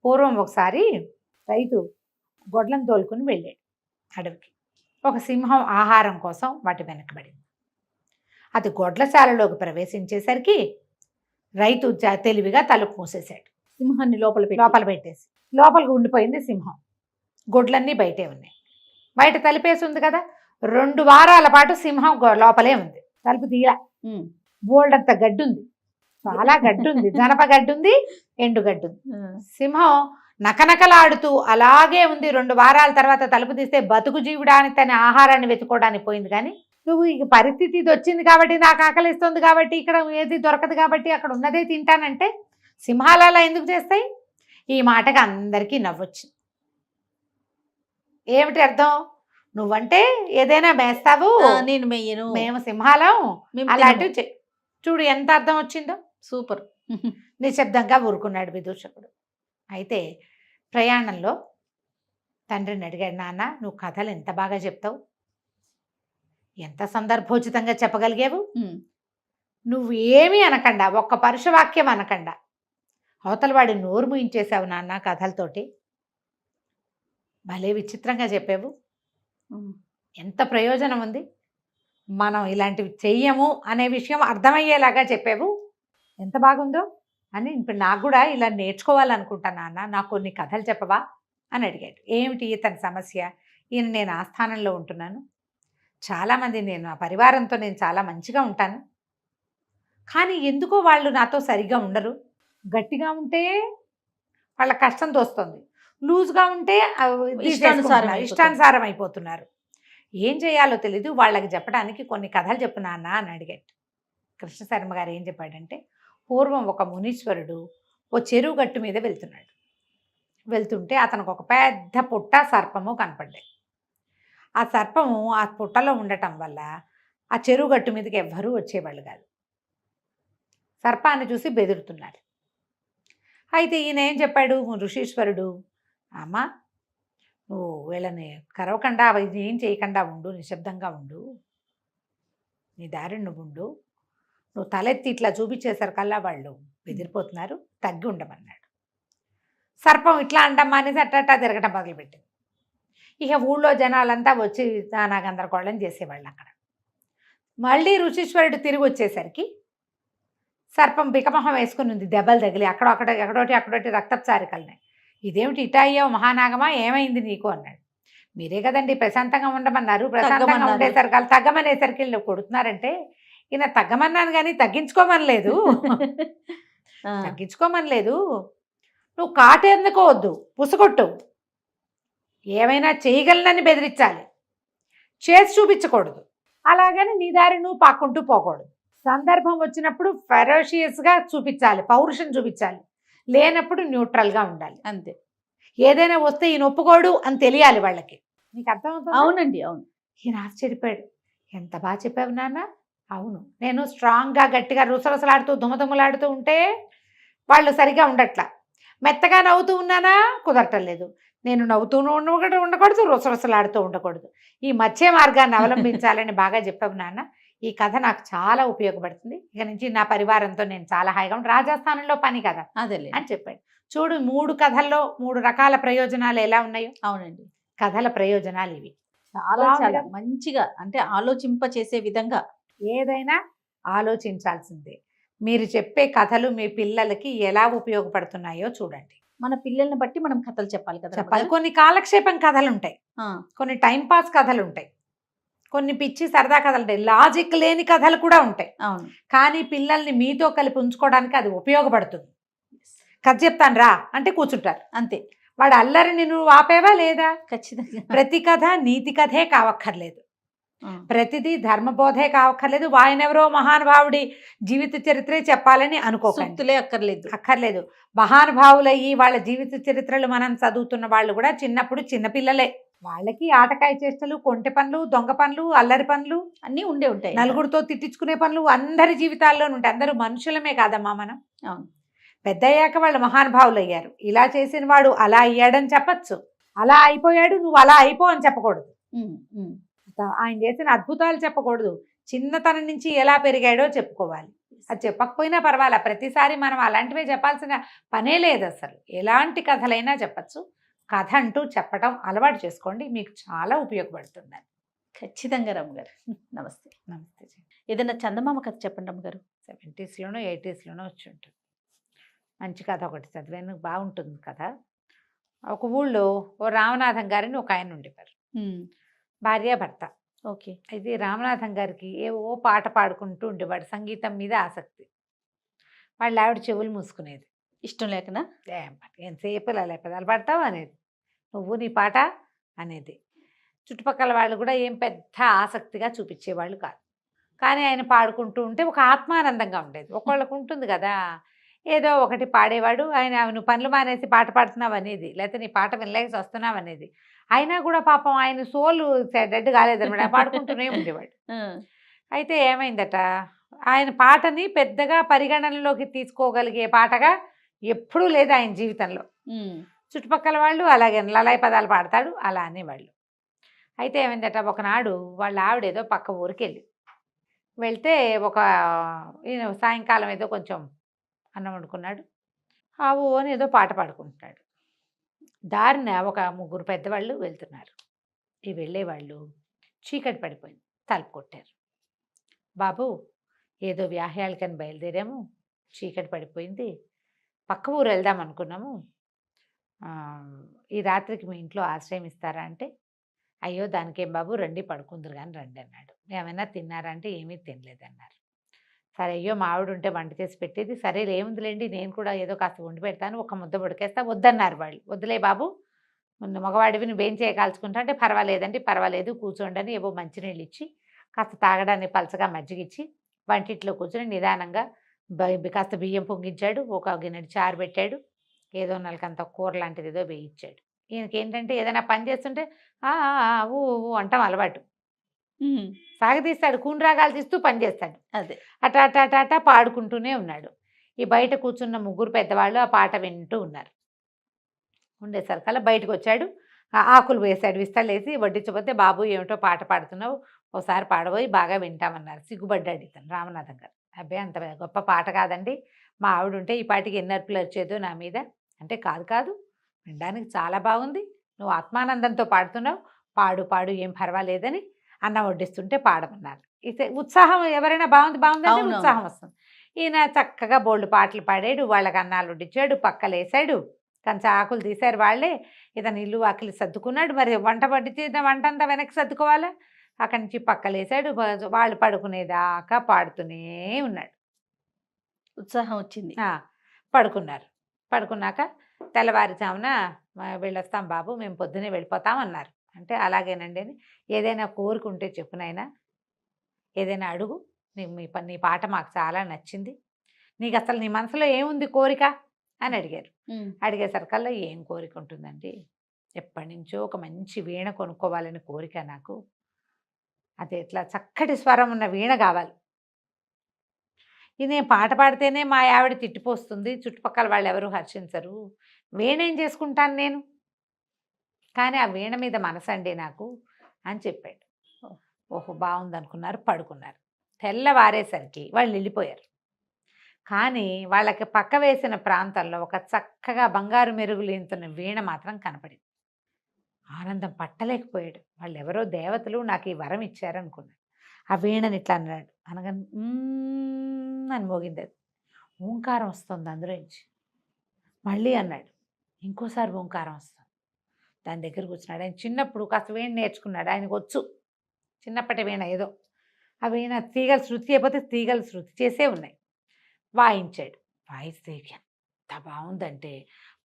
పూర్వం ఒకసారి రైతు గొడ్లను తోలుకుని వెళ్ళాడు అడవికి. ఒక సింహం ఆహారం కోసం వాటి వెనకబడింది. అది గొడ్లశాలలోకి ప్రవేశించేసరికి రైతు తెలివిగా తలుపు మూసేశాడు. సింహాన్ని లోపల పెట్టేసి లోపలికి ఉండిపోయింది సింహం. గొడ్లన్నీ బయటే ఉన్నాయి. బయట తలుపేసి ఉంది కదా. 2 వారాల పాటు సింహం లోపలే ఉంది. తలుపు తీయలా. బోల్డంత గడ్డి ఉంది, చాలా గడ్డి ఉంది. జనప గడ్డి ఉంది, ఎండు గడ్డి ఉంది. సింహం నకనకలాడుతూ అలాగే ఉంది. 2 వారాల తర్వాత తలుపు తీస్తే బతుకు జీవుడానికి తన ఆహారాన్ని వెతుకోవడానికి పోయింది. కానీ నువ్వు ఈ పరిస్థితి ఇది వచ్చింది కాబట్టి, నాకు ఆకలిస్తుంది కాబట్టి, ఇక్కడ ఏది దొరకదు కాబట్టి అక్కడ ఉన్నదే తింటానంటే సింహాలు అలా ఎందుకు చేస్తాయి? ఈ మాటకి అందరికీ నవ్వొచ్చింది. ఏమిటి అర్థం? నువ్వంటే ఏదైనా మేస్తావు, నేను మెయ్యను, మేము సింహాలం అలాంటివి. చూడు ఎంత అర్థం వచ్చిందో. సూపర్. నిశ్శబ్దంగా ఊరుకున్నాడు విదూషకుడు. అయితే ప్రయాణంలో తండ్రిని అడిగాడు, నాన్న నువ్వు కథలు ఎంత బాగా చెప్తావు, ఎంత సందర్భోచితంగా చెప్పగలిగావు. నువ్వు ఏమీ అనకుండా, ఒక్క పరుషవాక్యం అనకుండా అవతల వాడి నోరు ముయించేశావు నాన్న కథలతోటి. భలే విచిత్రంగా చెప్పావు, ఎంత ప్రయోజనం ఉంది, మనం ఇలాంటివి చెయ్యము అనే విషయం అర్థమయ్యేలాగా చెప్పావు, ఎంత బాగుందో అని. ఇప్పుడు నాకు కూడా ఇలా నేర్చుకోవాలనుకుంటాను నాన్న, నాకు కొన్ని కథలు చెప్పవా అని అడిగాడు. ఏమిటి తన సమస్య? ఈయన నేను ఆస్థానంలో ఉంటున్నాను, చాలామంది నేను ఆ పరివారంతో నేను చాలా మంచిగా ఉంటాను, కానీ ఎందుకో వాళ్ళు నాతో సరిగ్గా ఉండరు. గట్టిగా ఉంటే వాళ్ళ కష్టం తోస్తుంది, లూజ్గా ఉంటే ఇష్టానుసారం అయిపోతున్నారు. ఏం చేయాలో తెలీదు, వాళ్ళకి చెప్పడానికి కొన్ని కథలు చెప్పు నాన్న అని అడిగాడు. కృష్ణశర్మ గారు ఏం చెప్పాడంటే, పూర్వం ఒక మునీశ్వరుడు ఓ చెరువు గట్టు మీద వెళ్తుంటే అతనికి ఒక పెద్ద పుట్ట సర్పము కనపడ్డాయి. ఆ సర్పము ఆ పుట్టలో ఉండటం వల్ల ఆ చెరువు గట్టు మీదకి ఎవ్వరూ వచ్చేవాళ్ళు కాదు. సర్పాన్ని చూసి బెదురుతున్నారు. అయితే ఈయన ఏం చెప్పాడు ఋషీశ్వరుడు, అమ్మ నువ్వు వీళ్ళని కరవకుండా ఏం చేయకుండా ఉండు, నిశ్శబ్దంగా ఉండు, నీ దారిని నువ్వు ఉండు, నువ్వు తలెత్తి ఇట్లా చూపించేసరికల్లా వాళ్ళు బెదిరిపోతున్నారు, తగ్గి ఉండమన్నాడు. సర్పం ఇట్లా అంటమ్మా అనేసి అట్టా తిరగటం మొదలుపెట్టింది. ఇక ఊళ్ళో జనాలంతా వచ్చి నానా గందరగోళం చేసేవాళ్ళు. అక్కడ మళ్ళీ ఋషీశ్వరుడు తిరిగి వచ్చేసరికి సర్పం బికమొహం వేసుకుని ఉంది, దెబ్బలు తగిలి అక్కడోటి రక్తపు చారికలున్నాయి. ఇదేమిటి ఇటా అయ్యావు మహానాగమా, ఏమైంది నీకు అన్నాడు. మీరే కదండి ప్రశాంతంగా ఉండమన్నారు, ప్రశాంతంగా ఉండేసరికి తగ్గమనేసరికి వీళ్ళు కొడుతున్నారంటే, ఈయన తగ్గమన్నాను కానీ తగ్గించుకోమనలేదు. నువ్వు కాటేందుకోవద్దు, పుసగొట్టు, ఏమైనా చేయగలనని బెదిరించాలి, చేసి చూపించకూడదు. అలాగని నీ దారి నువ్వు పాక్కుంటూ పోకూడదు. సందర్భం వచ్చినప్పుడు ఫెరోషియస్గా చూపించాలి, పౌరుషం చూపించాలి, లేనప్పుడు న్యూట్రల్గా ఉండాలి, అంతే. ఏదైనా వస్తే ఈయన ఒప్పుకోడు అని తెలియాలి వాళ్ళకి. నీకు అర్థమవుతుంది? అవునండి, అవును. ఈయన ఆశ్చర్యపోయాడు, ఎంత బాగా చెప్పావు నాన్న. అవును, నేను స్ట్రాంగ్గా గట్టిగా రుసరుసలాడుతూ దుమదుమలాడుతూ ఉంటే వాళ్ళు సరిగా ఉండట్లా, మెత్తగా నవ్వుతూ ఉన్నానా కుదరటం లేదు, నేను నవ్వుతూ ఉండకూడదు, రుసరుసలాడుతూ ఉండకూడదు, ఈ మధ్య మార్గాన్ని అవలంబించాలని బాగా చెప్పావు నాన్న. ఈ కథ నాకు చాలా ఉపయోగపడుతుంది, ఇక నుంచి నా పరివారంతో నేను చాలా హాయిగా ఉంటాను, రాజస్థానంలో పని కదా అదే అని చెప్పాడు. చూడు 3 కథల్లో 3 రకాల ప్రయోజనాలు ఎలా ఉన్నాయో. అవునండి, కథల ప్రయోజనాలు ఇవి. చాలా చాలా మంచిగా, అంటే ఆలోచింప చేసే విధంగా. ఏదైనా ఆలోచించాల్సిందే. మీరు చెప్పే కథలు మీ పిల్లలకి ఎలా ఉపయోగపడుతున్నాయో చూడండి. మన పిల్లల్ని బట్టి మనం కథలు చెప్పాలి కదా. చెప్పాలి. కొన్ని కాలక్షేపం కథలు ఉంటాయి, కొన్ని టైంపాస్ కథలు ఉంటాయి, కొన్ని పిచ్చి సరదా కథలు ఉంటాయి, లాజిక్ లేని కథలు కూడా ఉంటాయి. అవును, కానీ పిల్లల్ని మీతో కలిపి ఉంచుకోవడానికి అది ఉపయోగపడుతుంది. కథ చెప్తాను రా అంటే కూర్చుంటారు, అంతే. వాడు అల్లరిని నువ్వు ఆపేవా లేదా? ఖచ్చితంగా. ప్రతి కథ నీతి కథే కావక్కర్లేదు, ఆ, ప్రతిదీ ధర్మబోధే కావక్కర్లేదు, వాయనెవరో మహానుభావుడి జీవిత చరిత్రే చెప్పాలని అనుకోకండి, సూక్తులే అక్కర్లేదు. అక్కర్లేదు. మహానుభావులయ్యి వాళ్ళ జీవిత చరిత్రలు మనం చదువుతున్న వాళ్ళు కూడా చిన్నప్పుడు చిన్నపిల్లలే. వాళ్ళకి ఆటకాయ చేష్టలు, కొంటె పనులు, దొంగ పనులు, అల్లరి పనులు, అన్నీ ఉండే ఉంటాయి. నలుగురితో తిట్టించుకునే పనులు అందరి జీవితాల్లోనూ ఉంటాయి. అందరూ మనుషులమే కాదమ్మా మనం. అవును. పెద్దయ్యాక వాళ్ళు మహానుభావులు అయ్యారు. ఇలా చేసిన వాడు అలా అయ్యాడని చెప్పచ్చు, అలా అయిపోయాడు నువ్వు అలా అయిపో అని చెప్పకూడదు. ఉమ్, ఉమ్. ఆయన చేసిన అద్భుతాలు చెప్పకూడదు, చిన్నతనం నుంచి ఎలా పెరిగాడో చెప్పుకోవాలి. అది చెప్పకపోయినా పర్వాలా, ప్రతిసారి మనం అలాంటివే చెప్పాల్సిన పనే లేదు అసలు. ఎలాంటి కథలైనా చెప్పచ్చు. కథ అంటూ చెప్పడం అలవాటు చేసుకోండి, మీకు చాలా ఉపయోగపడుతుంది. ఖచ్చితంగా రమ్మగారు. నమస్తే. నమస్తే. ఏదైనా చందమామ కథ చెప్పండి రమ్మగారు. 70s 80s వచ్చి ఉంటుంది. మంచి కథ ఒకటి చదివాను, బాగుంటుంది కథ. ఒక ఊళ్ళో ఓ రామనాథం గారిని ఒక ఆయన ఉండేవారు, భార్య భర్త. ఓకే. అయితే రామనాథం గారికి ఏవో పాట పాడుకుంటూ ఉండేవాడు, సంగీతం మీద ఆసక్తి. వాళ్ళ ఆవిడ చెవులు మూసుకునేది. ఇష్టం లేకనా? ఎంతసేపు ఇలా పెదాలు పాడతావు అనేది, నువ్వు నీ పాట అనేది. చుట్టుపక్కల వాళ్ళు కూడా ఏం పెద్ద ఆసక్తిగా చూపించేవాళ్ళు కాదు. కానీ ఆయన పాడుకుంటూ ఉంటే ఒక ఆత్మానందంగా ఉండేది. ఒకళ్ళకు ఉంటుంది కదా, ఏదో ఒకటి పాడేవాడు. ఆయన నువ్వు పనులు మానేసి పాట పాడుతున్నావు అనేది, లేకపోతే నీ పాట వినలేక వస్తున్నావు అనేది. అయినా కూడా పాపం ఆయన సోలు డెడ్ కాలేదన్నమాట, పాడుకుంటూనే ఉండేవాడు. అయితే ఏమైందట, ఆయన పాటని పెద్దగా పరిగణనలోకి తీసుకోగలిగే పాటగా ఎప్పుడూ లేదు ఆయన జీవితంలో. చుట్టుపక్కల వాళ్ళు అలాగే లలాయి పదాలు పాడతాడు అలా అనేవాళ్ళు. అయితే ఏమైందట, ఒకనాడు వాళ్ళ ఆవిడేదో పక్క ఊరికి వెళ్తే ఈయన సాయంకాలం ఏదో కొంచెం అన్నం వండుకున్నాడు, ఆవు అని ఏదో పాట పాడుకుంటున్నాడు. దారిన ఒక ముగ్గురు పెద్దవాళ్ళు వెళ్తున్నారు. ఈ వెళ్ళేవాళ్ళు చీకటి పడిపోయింది, తలుపు కొట్టారు. బాబు, ఏదో వ్యాహ్యాలకని బయలుదేరాము, చీకటి పడిపోయింది, పక్క ఊరు వెళ్దాం అనుకున్నాము, ఈ రాత్రికి మీ ఇంట్లో ఆశ్రయం ఇస్తారా అంటే, అయ్యో దానికేం బాబు, రండి పడుకుందరు కానీ రండి అన్నాడు. ఏమైనా తిన్నారా అంటే ఏమీ తినలేదన్నారు. సరే, అయ్యో మా ఆవిడ ఉంటే వంట చేసి పెట్టేది, సరే ఏముందిలేండి నేను కూడా ఏదో కాస్త వండి పెడతాను, ఒక ముద్ద ఉడికేస్తా, వద్దన్నారు వాళ్ళు. వద్దులే బాబు, మగవాడివి నువ్వేం చేయకాల్చుకుంటా అంటే, పర్వాలేదండి పర్వాలేదు కూర్చోండి అని ఏవో మంచినీళ్ళు ఇచ్చి, కాస్త తాగడానికి పలచగా మజ్జిగిచ్చి, వంటింట్లో కూర్చొని నిదానంగా కాస్త బియ్యం పొంగించాడు, ఒక గిన్నెడు చారు పెట్టాడు, ఏదో నలకంత కూర లాంటిది ఏదో వేయించాడు. ఈయనకి ఏంటంటే ఏదైనా పని చేస్తుంటే ఊ ఊ అంటాం అలవాటు, సాగదీస్తాడు, కూనరాగాలు తీస్తూ పని చేస్తాడు. అదే అటా అటా అటా అటా పాడుకుంటూనే ఉన్నాడు. ఈ బయట కూర్చున్న ముగ్గురు పెద్దవాళ్ళు ఆ పాట వింటూ ఉన్నారు. ఉండేసరికల్లా బయటకు వచ్చాడు, ఆకులు వేశాడు, విస్తలేసి వడ్డించబోతే, బాబు ఏమిటో పాట పాడుతున్నావు, ఒకసారి పాడబోయి బాగా వింటామన్నారు. సిగ్గుపడ్డాడు ఇతను రామనాథం గారు. అబ్బాయి అంత గొప్ప పాట కాదండి, మా ఆవిడ ఉంటే ఈ పాటికి ఎన్ని అర్పులు వచ్చేదో నా మీద అంటే, కాదు కాదు వినడానికి చాలా బాగుంది, నువ్వు ఆత్మానందంతో పాడుతున్నావు, పాడు పాడు ఏం పర్వాలేదని అన్నం వడ్డిస్తుంటే పాడమన్నారు. ఇతే ఉత్సాహం, ఎవరైనా బాగుంది బాగుందంటే ఉత్సాహం వస్తుంది. ఈయన చక్కగా బోల్డ్ పాటలు పాడాడు, వాళ్ళకి అన్నాలు వడ్డించాడు, పక్కలేసాడు, కంచ ఆకులు తీశారు వాళ్ళే. ఇతను ఇల్లు వాకిలి సర్దుకున్నాడు. మరి వంట వడ్డితే వంట అంతా వెనక్కి సర్దుకోవాలా, అక్కడి నుంచి పక్కలేసాడు. వాళ్ళు పడుకునేదాకా పాడుతూనే ఉన్నాడు. ఉత్సాహం వచ్చింది. పడుకున్నారు. పడుకున్నాక తెల్లవారుజామున వెళ్ళొస్తాం బాబు, మేము పొద్దునే వెళ్ళిపోతాం అన్నారు. అంటే అలాగేనండి అని, ఏదైనా కోరుకుంటే చెప్పునైనా, ఏదైనా అడుగు, నీ పాట మాకు చాలా నచ్చింది, నీకు అసలు నీ మనసులో ఏముంది కోరిక అని అడిగారు. అడిగేసరికల్లా ఏం కోరిక ఉంటుందండి, ఎప్పటి నుంచో ఒక మంచి వీణ కొనుక్కోవాలని కోరిక నాకు, అది ఎట్లా చక్కటి స్వరం ఉన్న వీణ కావాలి, ఇది నేను పాట పాడితేనే మా ఆవిడ తిట్టిపోస్తుంది, చుట్టుపక్కల వాళ్ళు ఎవరు హర్షించరు, వీణ ఏం చేసుకుంటాను నేను, కానీ ఆ వీణ మీద మనసండి నాకు అని చెప్పాడు. ఓహో బాగుందనుకున్నారు, పడుకున్నారు. తెల్లవారేసరికి వాళ్ళు వెళ్ళిపోయారు. కానీ వాళ్ళకి పక్క వేసిన ప్రాంతంలో ఒక చక్కగా బంగారు మెరుగులేంతున్న వీణ మాత్రం కనపడింది. ఆనందం పట్టలేకపోయాడు. వాళ్ళు ఎవరో దేవతలు నాకు ఈ వరం ఇచ్చారనుకున్నాడు. ఆ వీణని ఇట్లా అన్నాడు, అనగా అని మోగింది. అది ఓంకారం వస్తుంది అందులోంచి. మళ్ళీ అన్నాడు, ఇంకోసారి ఓంకారం వస్తుంది. దాని దగ్గర కూర్చున్నాడు. ఆయన చిన్నప్పుడు కాస్త వీణ నేర్చుకున్నాడు, ఆయనకు వచ్చు చిన్నప్పటి వీణ ఏదో. ఆ వీణ తీగలు శృతి అయిపోతే తీగలు శృతి చేసే ఉన్నాయి. వాయించాడు. వాయిస్తే ఎంత బాగుందంటే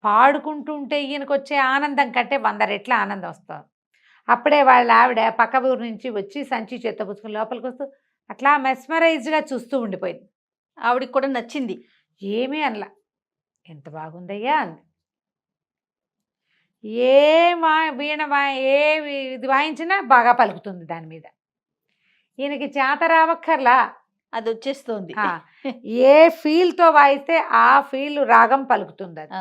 పాడుకుంటుంటే ఈయనకు వచ్చే ఆనందం కంటే 100 రెట్ల ఆనందం వస్తుంది. అప్పుడే వాళ్ళ ఆవిడ పక్క ఊరు నుంచి వచ్చి సంచి చేత్తో పుచ్చుకుని లోపలికి వస్తూ అట్లా మెస్మరైజ్డ్గా చూస్తూ ఉండిపోయింది. ఆవిడకి కూడా నచ్చింది. ఏమీ అనలా. ఎంత బాగుందయ్యా అంది. ఏ వీణ ఏ ఇది వాయించినా బాగా పలుకుతుంది దాని మీద. ఈయనకి చేత రావక్కర్లా, అది వచ్చేస్తుంది. ఏ ఫీల్తో వాయిస్తే ఆ ఫీల్ రాగం పలుకుతుంది. అది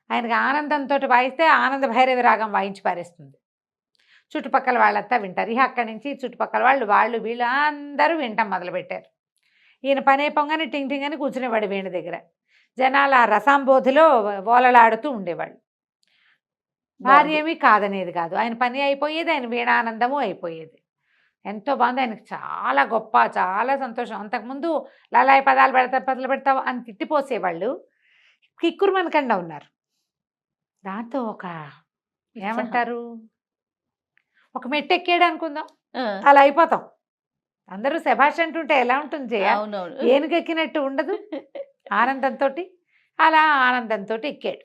ఆయనకి ఆనందంతో వాయిస్తే ఆనంద భైరవి రాగం వాయించి పారేస్తుంది. చుట్టుపక్కల వాళ్ళంతా వింటారు. ఇక అక్కడి నుంచి చుట్టుపక్కల వాళ్ళు వీళ్ళు అందరూ వింటాం మొదలుపెట్టారు. ఈయన పనే పొంగని టింగ్ టింగ్ అని కూర్చునేవాడు వీణ దగ్గర. జనాలు ఆ రసాంబోధిలో ఓలలాడుతూ ఉండేవాళ్ళు. భార్య ఏమీ కాదనేది కాదు. ఆయన పని అయిపోయేది, ఆయన వీణానందము అయిపోయేది. ఎంతో బాగుంది. ఆయనకి చాలా గొప్ప, చాలా సంతోషం. అంతకుముందు లలాయి పదాలు పెడతావు అని తిట్టిపోసేవాళ్ళు. కిక్కురు మనకండా ఉన్నారు. దాంతో ఒక ఏమంటారు, ఒక మెట్టు ఎక్కాడు అనుకుందాం, అలా అయిపోతాం. అందరూ శభాష్ అంటుంటే ఎలా ఉంటుంది జయ? ఏనుగెక్కినట్టు ఉండదు. ఆనందంతో అలా ఆనందంతో ఎక్కాడు.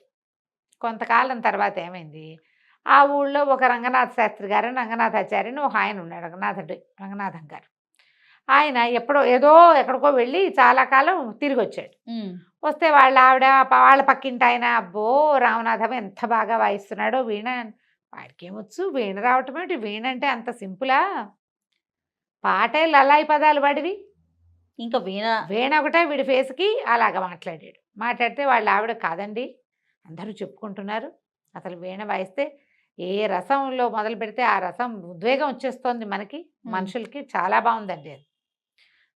కొంతకాలం తర్వాత ఏమైంది, ఆ ఊళ్ళో ఒక రంగనాథ శాస్త్రి గారు, రంగనాథాచార్యని ఒక ఆయన ఉన్నాడు, రంగనాథం గారు. ఆయన ఎక్కడికో వెళ్ళి చాలా కాలం తిరిగి వచ్చాడు. వస్తే వాళ్ళ ఆవిడ వాళ్ళ పక్కింటి ఆయన, అబ్బో రామనాథం ఎంత బాగా వాయిస్తున్నాడో వీణ. వాడికి ఏమొచ్చు వీణ రావటం ఏంటి, వీణ అంటే అంత సింపులా, పాటే లలాయి పదాలు వాడివి, ఇంకా వీణ ఒకటే వీడి ఫేస్కి అలాగ మాట్లాడాడు. మాట్లాడితే వాళ్ళ ఆవిడ కాదండి అందరూ చెప్పుకుంటున్నారు, అసలు వీణ వాయిస్తే ఏ రసంలో మొదలు పెడితే ఆ రసం ఉద్వేగం వచ్చేస్తోంది మనకి, మనుషులకి, చాలా బాగుందండి అది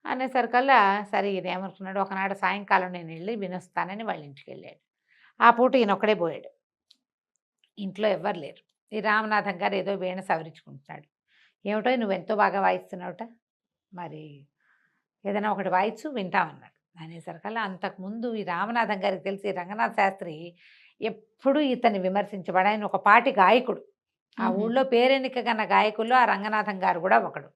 అనేసరికల్లా సరే ఈయన ఏమనుకున్నాడు, ఒకనాడు సాయంకాలం నేను వెళ్ళి వినొస్తానని వాళ్ళ ఇంటికి వెళ్ళాడు. ఆ పూట ఈయన ఒక్కడే పోయాడు. ఇంట్లో ఎవ్వరు లేరు. ఈ రామనాథం గారు ఏదో వీణ సవరించుకుంటున్నాడు. ఏమిటో నువ్వెంతో బాగా వాయిస్తున్నావుట, మరి ఏదైనా ఒకటి వాయిచ్చు వింటామన్నాడు. అనేసరికల్లా అంతకుముందు ఈ రామనాథం గారికి తెలిసి రంగనాథ శాస్త్రి ఎప్పుడూ ఇతన్ని విమర్శించేవాడు. ఆయన ఒక పాటి గాయకుడు. ఆ ఊళ్ళో పేరెన్నిక కన్న గాయకుల్లో ఆ రంగనాథం గారు కూడా ఒకడు.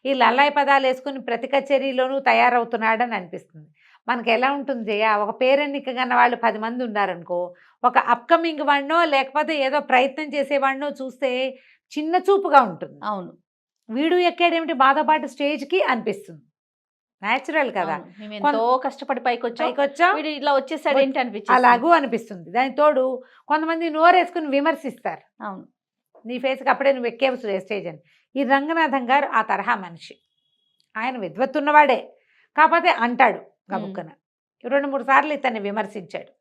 ఈ లల్లాయి పదాలు వేసుకుని ప్రతి కచేరీలోనూ తయారవుతున్నాడని అనిపిస్తుంది. మనకి ఎలా ఉంటుంది జయ, ఒక పేరెన్నిక కన్న వాళ్ళు 10 మంది ఉన్నారనుకో, ఒక అప్కమింగ్ వాడినో లేకపోతే ఏదో ప్రయత్నం చేసేవాడినో చూస్తే చిన్న చూపుగా ఉంటుంది. అవును, వీడు ఎక్కాడేమిటి మాతో పాటు స్టేజ్కి అనిపిస్తుంది. న్యాచురల్ కదా, ఎంతో కష్టపడి పైకొచ్చా వీడు ఇలా వచ్చేసాడు ఏంటి అనిపించింది, అలాగూ అనిపిస్తుంది. దానికి తోడు కొంతమంది నోరేసుకుని విమర్శిస్తారు, అవును నీ ఫేస్కి అప్పుడే నువ్వు ఎక్కేవు స్టేజ్ అని. ఈ రంగనాథం గారు ఆ తరహా మనిషి. ఆయన విద్వత్తున్నవాడే, కాకపోతే అంటాడు గబుక్కన. 2-3 సార్లు ఇతన్ని విమర్శించాడు,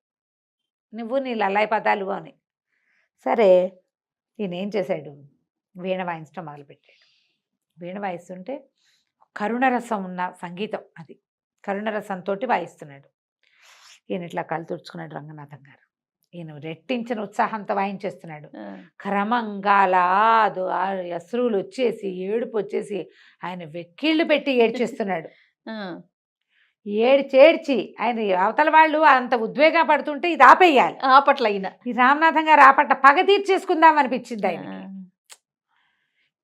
నువ్వు నీ లల్లాయి పదాలు అని. సరే ఈయన ఏం చేశాడు, వీణ వాయించడం మొదలుపెట్టాడు. వీణ వాయిస్తుంటే కరుణరసం ఉన్న సంగీతం, అది కరుణరసంతో వాయిస్తున్నాడు. ఈయన ఇట్లా కళ్ళు తుడుచుకున్నాడు రంగనాథం గారు. ఈయన రెట్టించిన ఉత్సాహంతో వాయించేస్తున్నాడు. క్రమంగా అశ్రువులు వచ్చేసి ఏడుపు వచ్చేసి ఆయన వెక్కిళ్ళు పెట్టి ఏడ్చేస్తున్నాడు. ఏడ్చేడ్చి ఆయన అవతల వాళ్ళు అంత ఉద్వేగ పడుతుంటే ఇది ఆపేయాలి. ఆపట్ల అయినా ఈ రామనాథం గారు ఆపట్ల పగ తీర్చేసుకుందాం అనిపించింది ఆయనకి.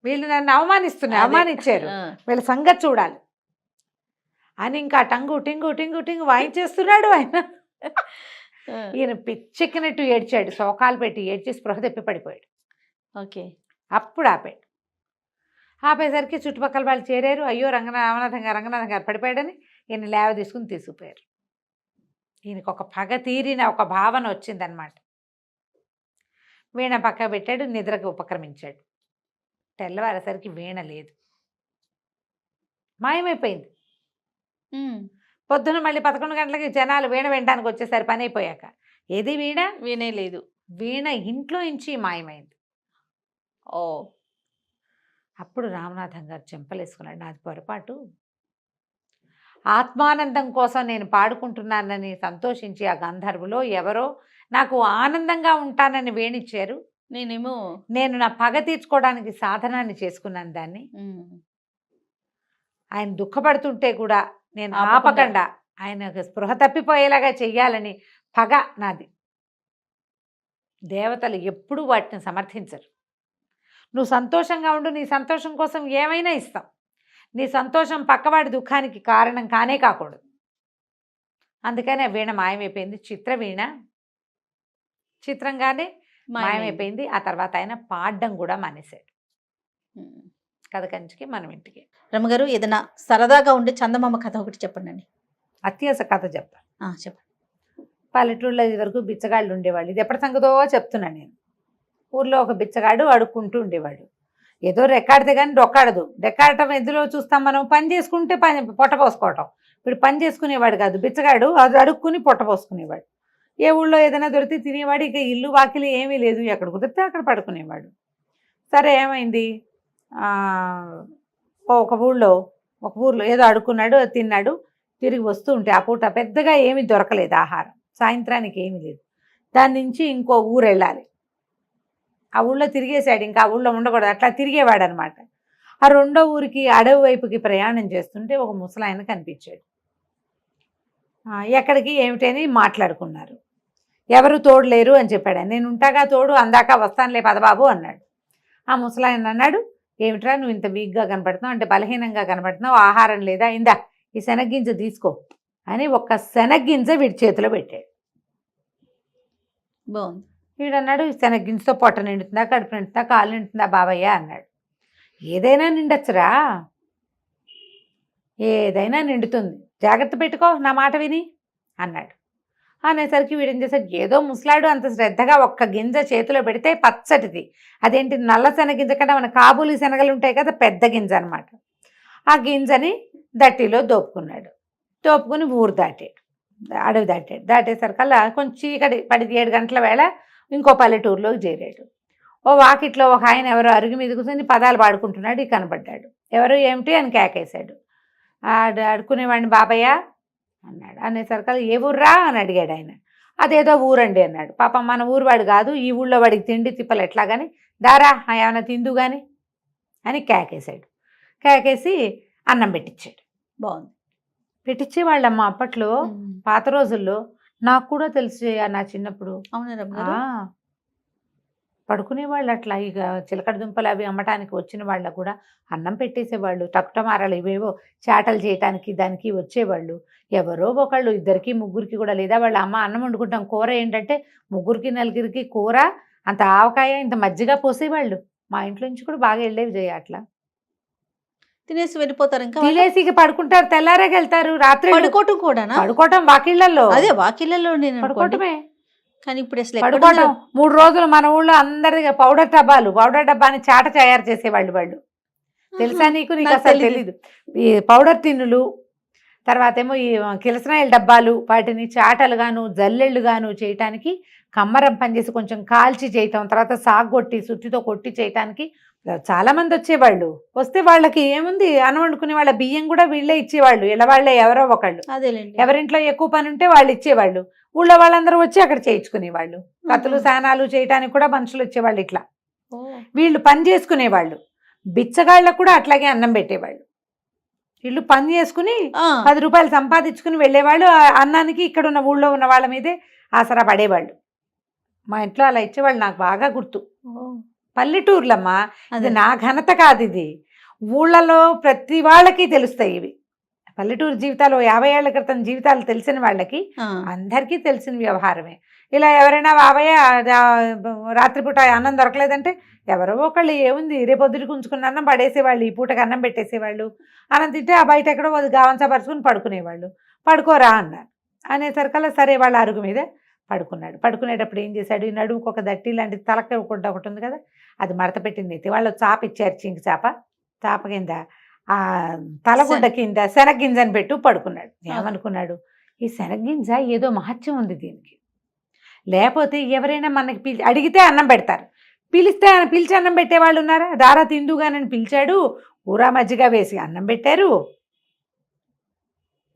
వీళ్ళు నన్ను అవమానించారు, వీళ్ళ సంగతి చూడాలి అని ఇంకా టంగు టింగు టింగు టింగు వాయించేస్తున్నాడు ఆయన. ఈయన పిచ్చెక్కినట్టు ఏడ్చాడు, శోకాలు పెట్టి ఏడ్చి స్పృహ తెప్పి పడిపోయాడు. ఓకే, అప్పుడు ఆపాడు. ఆపేసరికి చుట్టుపక్కల వాళ్ళు చేరారు. అయ్యో రామనాథం గారు పడిపోయాడని ఈయన లేవ తీసుకుపోయారు. ఈయనకు ఒక పగ తీరిన ఒక భావన వచ్చిందనమాట. వీణ పక్క పెట్టాడు, నిద్రకు ఉపక్రమించాడు. తెల్లవారేసరికి వీణ లేదు, మాయమైపోయింది. పొద్దున మళ్ళీ 11 గంటలకి జనాలు వీణ వినడానికి వచ్చేసరి పని అయిపోయాక ఏది వీణే లేదు. వీణ ఇంట్లో నుంచి మాయమైంది. అప్పుడు రామనాథం గారు చెంపలేసుకున్నాడు, నాది పొరపాటు, ఆత్మానందం కోసం నేను పాడుకుంటున్నానని సంతోషించి ఆ గంధర్వులో ఎవరో నాకు ఆనందంగా ఉంటానని వేణిచ్చారు, నేను నా పగ తీర్చుకోవడానికి సాధనాన్ని చేసుకున్నాను దాన్ని. ఆయన దుఃఖపడుతుంటే కూడా నేను ఆపకుండా ఆయన స్పృహ తప్పిపోయేలాగా చెయ్యాలని పగ నాది. దేవతలు ఎప్పుడూ వాటిని సమర్థించరు. నువ్వు సంతోషంగా ఉండు, నీ సంతోషం కోసం ఏమైనా ఇస్తాం, నీ సంతోషం పక్కవాడి దుఃఖానికి కారణం కానే కాకూడదు. అందుకని ఆ వీణ మాయమైపోయింది. చిత్రవీణ చిత్రంగానే మాయమైంది. మాయమైపోయింది. ఆ తర్వాత ఆయన పాడడం కూడా మానేశాడు. ఉమ్. కథ కంచికి మనం ఇంటికి. రమ్మగారు ఏదైనా సరదాగా ఉండే చందమామ కథ ఒకటి చెప్పండి. అత్యాస కథ చెప్తాను. చెప్పండి. పల్లెటూళ్ళలో ఇది వరకు బిచ్చగాళ్ళు ఉండేవాళ్ళు. ఇది ఎప్పటి సంగతో చెప్తున్నాను నేను. ఊర్లో ఒక బిచ్చగాడు అడుక్కుంటూ ఉండేవాడు. ఏదో రెక్కాడితే కానీ డొక్కాడదు. రెక్కాడటం ఎందులో చూస్తాం మనం? పని చేసుకుంటే పొట్ట పోసుకోవటం. ఇప్పుడు పని చేసుకునేవాడు కాదు బిచ్చగాడు, అది అడుక్కుని పొట్ట పోసుకునేవాడు. ఏ ఊళ్ళో ఏదైనా దొరికితే తినేవాడు. ఇక ఇల్లు వాకిలి ఏమీ లేదు, ఎక్కడ కుదిరితే అక్కడ పడుకునేవాడు. సరే ఏమైంది, ఒక ఊళ్ళో ఏదో అడుక్కున్నాడు, తిన్నాడు. తిరిగి వస్తూ ఉంటే ఆ పూట పెద్దగా ఏమీ దొరకలేదు ఆహారం, సాయంత్రానికి ఏమీ లేదు. దాని నుంచి ఇంకో ఊరు వెళ్ళాలి. ఆ ఊళ్ళో తిరిగేశాడు, ఇంకా ఆ ఊళ్ళో ఉండకూడదు, అట్లా తిరిగేవాడు అనమాట. ఆ రెండో ఊరికి అడవి వైపుకి ప్రయాణం చేస్తుంటే ఒక ముసలాయన కనిపించాడు. ఎక్కడికి ఏమిటని మాట్లాడుకున్నారు. ఎవరు తోడు లేరు అని చెప్పాడు. నేను ఉంటాగా తోడు, అందాక వస్తానులే పదబాబు అన్నాడు. ఆ ముసలాయన అన్నాడు, ఏమిట్రా నువ్వు ఇంత వీక్గా కనపడుతున్నావు, అంటే బలహీనంగా కనపడుతున్నావు, ఆహారం లేదా, ఇందా ఈ శనగ్గింజ తీసుకో అని ఒక్క శనగ్గింజ వీడి చేతిలో పెట్టాడు. బాగుంది. వీడన్నాడు, ఈ శనగ్గింజతో పొట్ట నిండుతుందా, కడుపు నిండుతుందా, కాలు నిండుతుందా బాబయ్య అన్నాడు. ఏదైనా నిండొచ్చురా, ఏదైనా నిండుతుంది, జాగ్రత్త పెట్టుకో నా మాట విని అన్నాడు. అనేసరికి వీడేం చేశాడు, ఏదో ముసలాడు అంత శ్రద్ధగా ఒక్క గింజ చేతిలో పెడితే పచ్చటిది, అదేంటి నల్ల శనగింజ కంటే మన కాబూలి శనగలు ఉంటాయి కదా, పెద్ద గింజ అనమాట. ఆ గింజని దట్టిలో దోపుకున్నాడు. దోపుకుని ఊరు దాటాడు, అడవి దాటాడు. దాటేసరికల్లా కొంచెం చీకటి పడి 7 గంటల వేళ ఇంకో పల్లెటూరులోకి చేరాడు. ఓ వాకిట్లో ఒక ఆయన ఎవరో అరుగు మీద కూర్చొని పదాలు పాడుకుంటున్నాడు. కనబడ్డాడు. ఎవరు ఏమిటి అని కేకేశాడు. అడుకునేవాడిని బాబయ్య అన్నాడు. అనేసరికల్లా ఏ ఊర్రా అని అడిగాడు ఆయన. అదేదో ఊరండి అన్నాడు. పాపం మన ఊరువాడు కాదు, ఈ ఊళ్ళో వాడికి తిండి తిప్పలు ఎట్లా కానీ, దారా ఏమైనా తిందు కానీ అని కేకేశాడు. కేకేసి అన్నం పెట్టించాడు. బాగుంది. పెట్టించేవాళ్ళమ్మ అప్పట్లో, పాత రోజుల్లో. నాకు కూడా తెలుసు నా చిన్నప్పుడు. అవునా రమ్మగారు? పడుకునేవాళ్ళు అట్లా. ఇక చిలకడ దుంపలు అవి అమ్మటానికి వచ్చిన వాళ్ళకు కూడా అన్నం పెట్టేసేవాళ్ళు. టకుటమారాలు ఇవేవో చాటలు చేయటానికి దానికి వచ్చేవాళ్ళు. ఎవరో ఒకళ్ళు, 2కి 3కి కూడా, లేదా వాళ్ళ అమ్మ అన్నం వండుకుంటాం, కూర ఏంటంటే 3కి 4కి కూర, అంత ఆవకాయ, ఇంత మజ్జిగ పోసేవాళ్ళు. మా ఇంట్లో నుంచి కూడా బాగా వెళ్ళేవి చేయ అట్లా. తినేసి వెళ్ళిపోతారు. ఇంకా తినేసి ఇక పడుకుంటారు, తెల్లారాకి వెళ్తారు. రాత్రి పడుకోవటం కూడానా? పడుకోవటం వాకిళ్లలో. అదే వాకిళ్లలో నేను పడుకోవటమే. కానీ ఇప్పుడు అసలు పడుకోవటం 3 రోజులు మన ఊళ్ళో అందరిగా పౌడర్ డబ్బాని చాట తయారు చేసేవాళ్ళు వాళ్ళు. తెలుసా నీకు? నీకు అసలు తెలీదు. ఈ పౌడర్ టిన్నులు, తర్వాత ఏమో ఈ కిరసనాయిల డబ్బాలు, వాటిని చాటలుగాను జల్లెళ్ళుగాను చేయటానికి కమ్మరం పనిచేసి కొంచెం కాల్చి చేయటం, తర్వాత సాగొట్టి సుత్తితో కొట్టి చేయటానికి చాలా మంది వచ్చేవాళ్ళు. వస్తే వాళ్ళకి ఏముంది, అన్నం వండుకునే వాళ్ళ బియ్యం కూడా వీళ్ళే ఇచ్చేవాళ్ళు. ఇలా వాళ్ళే ఎవరో ఒకళ్ళు. అదేలేండి. ఎవరింట్లో ఎక్కువ పని ఉంటే వాళ్ళు ఇచ్చేవాళ్ళు. ఊళ్ళో వాళ్ళందరూ వచ్చి అక్కడ చేయించుకునేవాళ్ళు. కత్తులు సానాలు చేయటానికి కూడా మనుషులు వచ్చేవాళ్ళు. ఇట్లా వీళ్ళు పని చేసుకునేవాళ్ళు. బిచ్చగాళ్ళకు కూడా అట్లాగే అన్నం పెట్టేవాళ్ళు. వీళ్ళు పని చేసుకుని 10 రూపాయలు సంపాదించుకుని వెళ్ళేవాళ్ళు. అన్నానికి ఇక్కడ ఉన్న ఊళ్ళో ఉన్న వాళ్ళ మీదే ఆసరా పడేవాళ్ళు. మా ఇంట్లో అలా ఇచ్చేవాళ్ళు. నాకు బాగా గుర్తు. పల్లెటూర్లమ్మా, అది నా ఘనత కాదు, ఇది ఊళ్ళలో ప్రతి వాళ్ళకి తెలుస్తాయి ఇవి. పల్లెటూరు జీవితాలు 50 ఏళ్ల క్రితం జీవితాలు తెలిసిన వాళ్ళకి అందరికీ తెలిసిన వ్యవహారమే. ఇలా ఎవరైనా బాబయ్య రాత్రిపూట అన్నం దొరకలేదంటే ఎవరో ఒకళ్ళు ఏముంది రేపొద్దుటికి ఉంచుకున్న అన్నం పడేసేవాళ్ళు, ఈ పూటకి అన్నం పెట్టేసేవాళ్ళు. అన్నం తింటే ఆ బయట ఎక్కడో గావంచా పరుచుకుని పడుకునేవాళ్ళు. పడుకోరా అన్నారు. అనేసరికల్లా సరే వాళ్ళ అరుగు మీద పడుకున్నాడు. పడుకునేటప్పుడు ఏం చేశాడు, ఈ నడుముకు ఒక దట్టి లాంటి తలక ఒకటి ఉంది కదా, అది మడత పెట్టింది. అయితే వాళ్ళు చాప ఇచ్చారు, చింకి చాప కింద ఆ తలగుడ్డ కింద శనగ్గింజని పెట్టు పడుకున్నాడు. ఏమనుకున్నాడు, ఈ శనగ్గింజ ఏదో మహత్యం ఉంది దీనికి, లేకపోతే ఎవరైనా మనకి అడిగితే అన్నం పెడతారు, పిలిచి అన్నం పెట్టేవాళ్ళు ఉన్నారా? దారా తిందుగానని పిలిచాడు, కూర మజ్జిగ వేసి అన్నం పెట్టారు.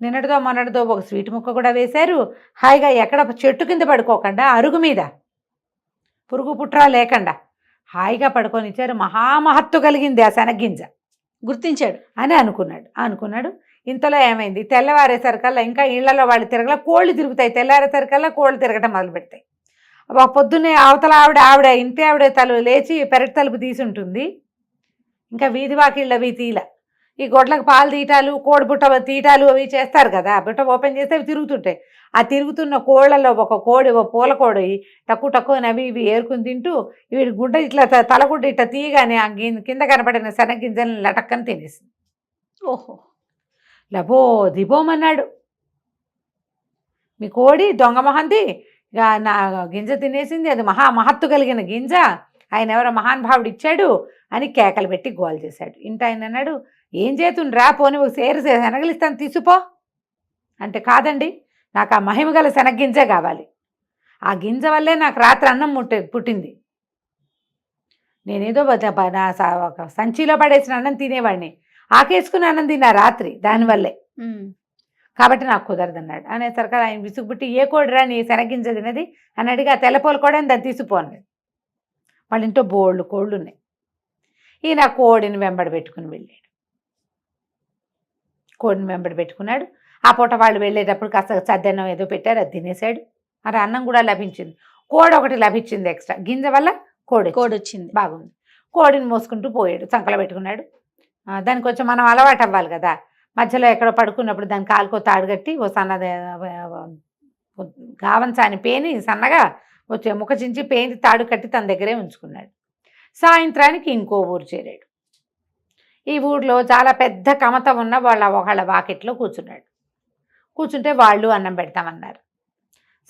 నిన్నటిదో మొన్నటిదో ఒక స్వీట్ ముక్క కూడా వేశారు. హాయిగా ఎక్కడ చెట్టు కింద పడుకోకుండా అరుగు మీద పురుగు పుట్రా లేకుండా హాయిగా పడుకొని ఇచ్చారు. మహామహత్తు కలిగింది ఆ శనగ్గింజ. గుర్తించాడు అని అనుకున్నాడు. ఇంతలో ఏమైంది, తెల్లవారేసరికల్లా ఇంకా ఇళ్లలో వాళ్ళు తిరగల, కోళ్ళు తిరుగుతాయి. తెల్లారేసరికల్లా కోళ్ళు తిరగటం మొదలు పెడతాయి. పొద్దున్నే అవతల ఆవిడ ఇంటి ఆవిడ లేచి పెరటి తలుపు తీసి ఉంటుంది. ఇంకా వీధి వాకిళ్ళవి తీల. ఈ గొడ్లకు పాలు తీయటాలు కోడి బుట్ట తీయటాలు అవి చేస్తారు కదా, బుట్ట ఓపెన్ చేస్తే అవి తిరుగుతుంటాయి. ఆ తిరుగుతున్న కోళ్ళలో ఒక కోడి, ఓ పూల కోడి తక్కువ తక్కువ అవి ఇవి ఏరుకుని తింటూ వీడి గుడ్డ ఇట్లా తలగుడ్డ ఇట్లా తీయగానే ఆ కింద కనపడిన శనగింజలను లటక్కని తినేసింది. ఓహో. లబో దిబోమన్నాడు, మీ కోడి దొంగ మొహంది నా గింజ తినేసింది, అది మహత్తు కలిగిన గింజ, ఆయన ఎవరో మహానుభావుడు ఇచ్చాడు అని కేకలు పెట్టి గోల్ చేశాడు. ఇంట ఆయన అన్నాడు, ఏం చేతుండ్రా, పోని ఒక సేరు శనగలిస్తాను తీసుకో అంటే, కాదండి నాకు ఆ మహిమ గల శనగ్గింజే కావాలి, ఆ గింజ వల్లే నాకు రాత్రి అన్నం పుట్టింది, నేనేదో ఒక సంచిలో పడేసిన అన్నం తినేవాడిని, ఆకేసుకుని అన్నం తిన్నా రాత్రి దానివల్లే, కాబట్టి నాకు కుదరదన్నాడు. అనేసరికి ఆయన విసుగుపుట్టి, ఏ కోడిరా నీ శనగింజ తినది అని అడిగి, ఆ తెల్లపోలు కూడా దాన్ని తీసిపోన్నాడు. వాళ్ళ ఇంట్లో బోళ్ళు కోళ్ళు ఉన్నాయి. ఈయన కోడిని వెంబడి పెట్టుకుని వెళ్ళాడు. కోడిని వెంబడి పెట్టుకున్నాడు. ఆ పూట వాళ్ళు వెళ్ళేటప్పుడు కాస్త చద్దన్నం ఏదో పెట్టారు, అది తినేశాడు. మరి అన్నం కూడా లభించింది. కోడి ఒకటి లభించింది ఎక్స్ట్రా, గింజ వల్ల కోడి వచ్చింది, బాగుంది. కోడిని మోసుకుంటూ పోయాడు, చంకలో పెట్టుకున్నాడు. దానికి కొంచెం మనం అలవాటు అవ్వాలి కదా, మధ్యలో ఎక్కడో పడుకున్నప్పుడు దాని కాలుకో తాడు కట్టి ఓ సన్నది గావంచాని పేని సన్నగా వచ్చే ముఖ చించి పేని తాడు కట్టి తన దగ్గరే ఉంచుకున్నాడు. సాయంత్రానికి ఇంకో ఊరు చేరాడు. ఈ ఊర్లో చాలా పెద్ద కమత ఉన్న ఒకళ్ళ వాకిట్లో కూర్చున్నాడు. కూర్చుంటే వాళ్ళు అన్నం పెడతామన్నారు.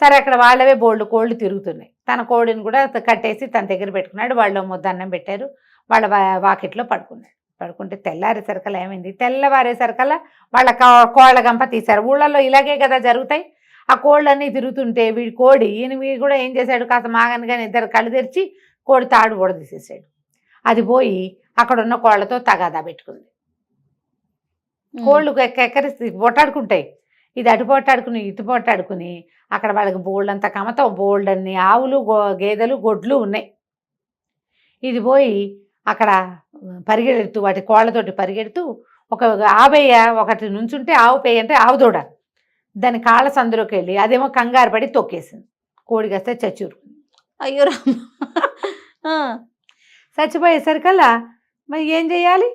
సరే, అక్కడ వాళ్ళవే బోల్డ్ కోళ్ళు తిరుగుతున్నాయి. తన కోడిని కూడా కట్టేసి తన దగ్గర పెట్టుకున్నాడు. వాళ్ళు ముద్ద అన్నం పెట్టారు. వాళ్ళ వాకిట్లో పడుకున్నాడు. పడుకుంటే తెల్లారేసరికల్లా ఏమైంది, తెల్లవారేసరికల్లా వాళ్ళ కోళ్ళ గంప తీశారు. ఊళ్ళల్లో ఇలాగే కదా జరుగుతాయి. ఆ కోళ్ళన్నీ తిరుగుతుంటే వీడి కోడి వీడు కూడా ఏం చేశాడు, కాస్త మాగనగానే ఇద్దరు కళ్ళు తెరిచి కోడి తాడు కూడా తీసేసాడు. అది పోయి అక్కడ ఉన్న కోళ్ళతో తగాదా పెట్టుకుంది. కోళ్ళు ఎక్కరిసి పొట్టాడుకుంటాయి. ఇది అటు పొట్టాడుకుని ఇటు పొట్టాడుకుని అక్కడ వాళ్ళకి బోల్డంత కమతం, బోల్డన్ని ఆవులు గేదెలు గొడ్లు ఉన్నాయి. ఇది పోయి అక్కడ పరిగెడుతూ వాటి కోళ్ళతోటి పరిగెడుతూ ఒక ఆవేయ ఒకటి నుంచుంటే, ఆవు పేయ అంటే ఆవు దూడ, దాని కాళ్ళ సందులోకి వెళ్ళి అదేమో కంగారు పడి తొక్కేసింది. కోడి కాస్తే చచ్చూరుకుంది. అయ్యో, చచ్చిపోయేసరికల్లా మరి ఏం చేయాలి,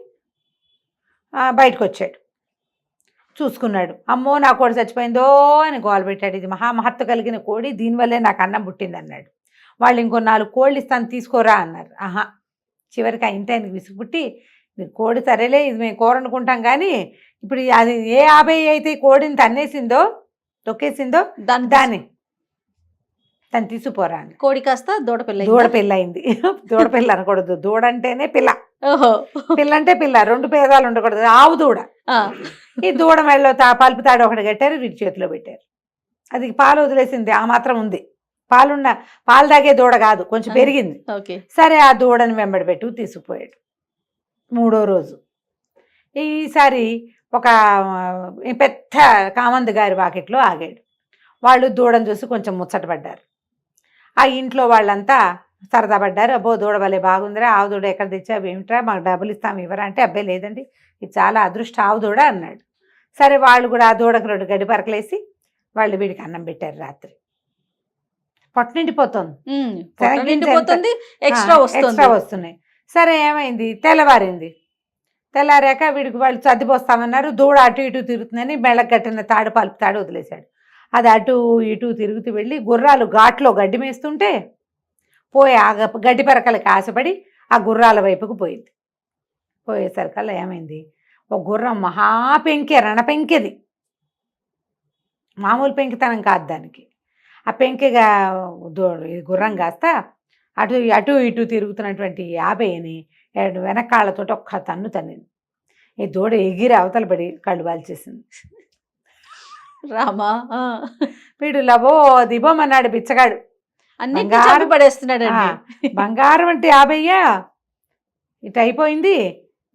బయటకు వచ్చాడు. చూసుకున్నాడు, అమ్మో నా కోడి చచ్చిపోయిందో అని గోల పెట్టాడు. ఇది మహత్తు కలిగిన కోడి, దీనివల్లే నాకు అన్నం పుట్టింది అన్నాడు. వాళ్ళు ఇంకో 4 కోళ్ళు ఇస్తాను తీసుకోరా అన్నారు. ఆహా, చివరికి ఆ ఇంటి ఆయనకి విసుగుపుట్టి, కోడి సరేలే ఇది మేము కూర అనుకుంటాం, కానీ ఇప్పుడు అది ఏ 50 అయితే కోడిని తన్నేసిందో తొక్కేసిందో దాన్ని తను తీసుకుపోరా అని. కోడి కాస్త దూడపిల్ల అయింది. దూడపిల్ల అనకూడదు, దూడ అంటేనే పిల్ల, ఓహో, పిల్ల అంటే పిల్ల, 2 పేదాలు ఉండకూడదు, ఆవు దూడ. ఈ దూడ మెడలో పలుపు తాడు ఒకటి కట్టారు, వీటి చేతిలో పెట్టారు. అది పాలు వదిలేసింది, ఆ మాత్రం ఉంది, పాలు తాగే దూడ కాదు, కొంచెం పెరిగింది. సరే, ఆ దూడని వెంబడి పెట్టు తీసుకుపోయాడు. 3వ రోజు ఈసారి ఒక పెద్ద కామంది గారి వాకిట్లో ఆగాడు. వాళ్ళు దూడను చూసి కొంచెం ముచ్చటపడ్డారు. ఆ ఇంట్లో వాళ్ళంతా సరదా పడ్డారు. అబ్బో దూడ వల్లే బాగుందిరా, ఆవు దూడ ఎక్కడ తెచ్చావు ఏమిట్రా, మాకు డబ్బులు ఇస్తాము ఇవ్వరా అంటే, అబ్బాయి లేదండి ఇది చాలా అదృష్ట ఆవు దూడ అన్నాడు. సరే, వాళ్ళు కూడా ఆ దూడకు 2 గడ్డి పరకలేసి వాళ్ళు వీడికి అన్నం పెట్టారు. రాత్రి పొట్ట నిండిపోతుంది, ఎక్స్ట్రా వస్తున్నాయి. సరే, ఏమైంది, తెల్లారాక వీడికి వాళ్ళు సర్దిపోస్తామన్నారు. దూడ అటు ఇటు తిరుగుతుందని మెళ్ళకు కట్టిన తాడు పలుపు తాడు వదిలేశాడు. అది అటు ఇటు తిరుగుతూ వెళ్ళి గుర్రాలు ఘాట్లో గడ్డి మేస్తుంటే పోయి ఆ గడ్డి పరకలకి ఆశపడి ఆ గుర్రాల వైపుకు పోయింది. పోయేసరికల్లా ఏమైంది, ఒక గుర్రం రణపెంకెది, మామూలు పెంకితనం కాదు దానికి. ఆ పెంకెగా గుర్రం కాస్త అటు ఇటు తిరుగుతున్నటువంటి 50ని వెనకాళ్ళతో ఒక్క తన్నింది. ఈ దూడ ఎగిరి అవతల పడి కళ్ళు వాల్చేసింది. రామా, వీడు లబో దిబోమన్నాడు బిచ్చగాడు, పడేస్తున్నాడు. బంగారం అంటే 50 ఇటు అయిపోయింది,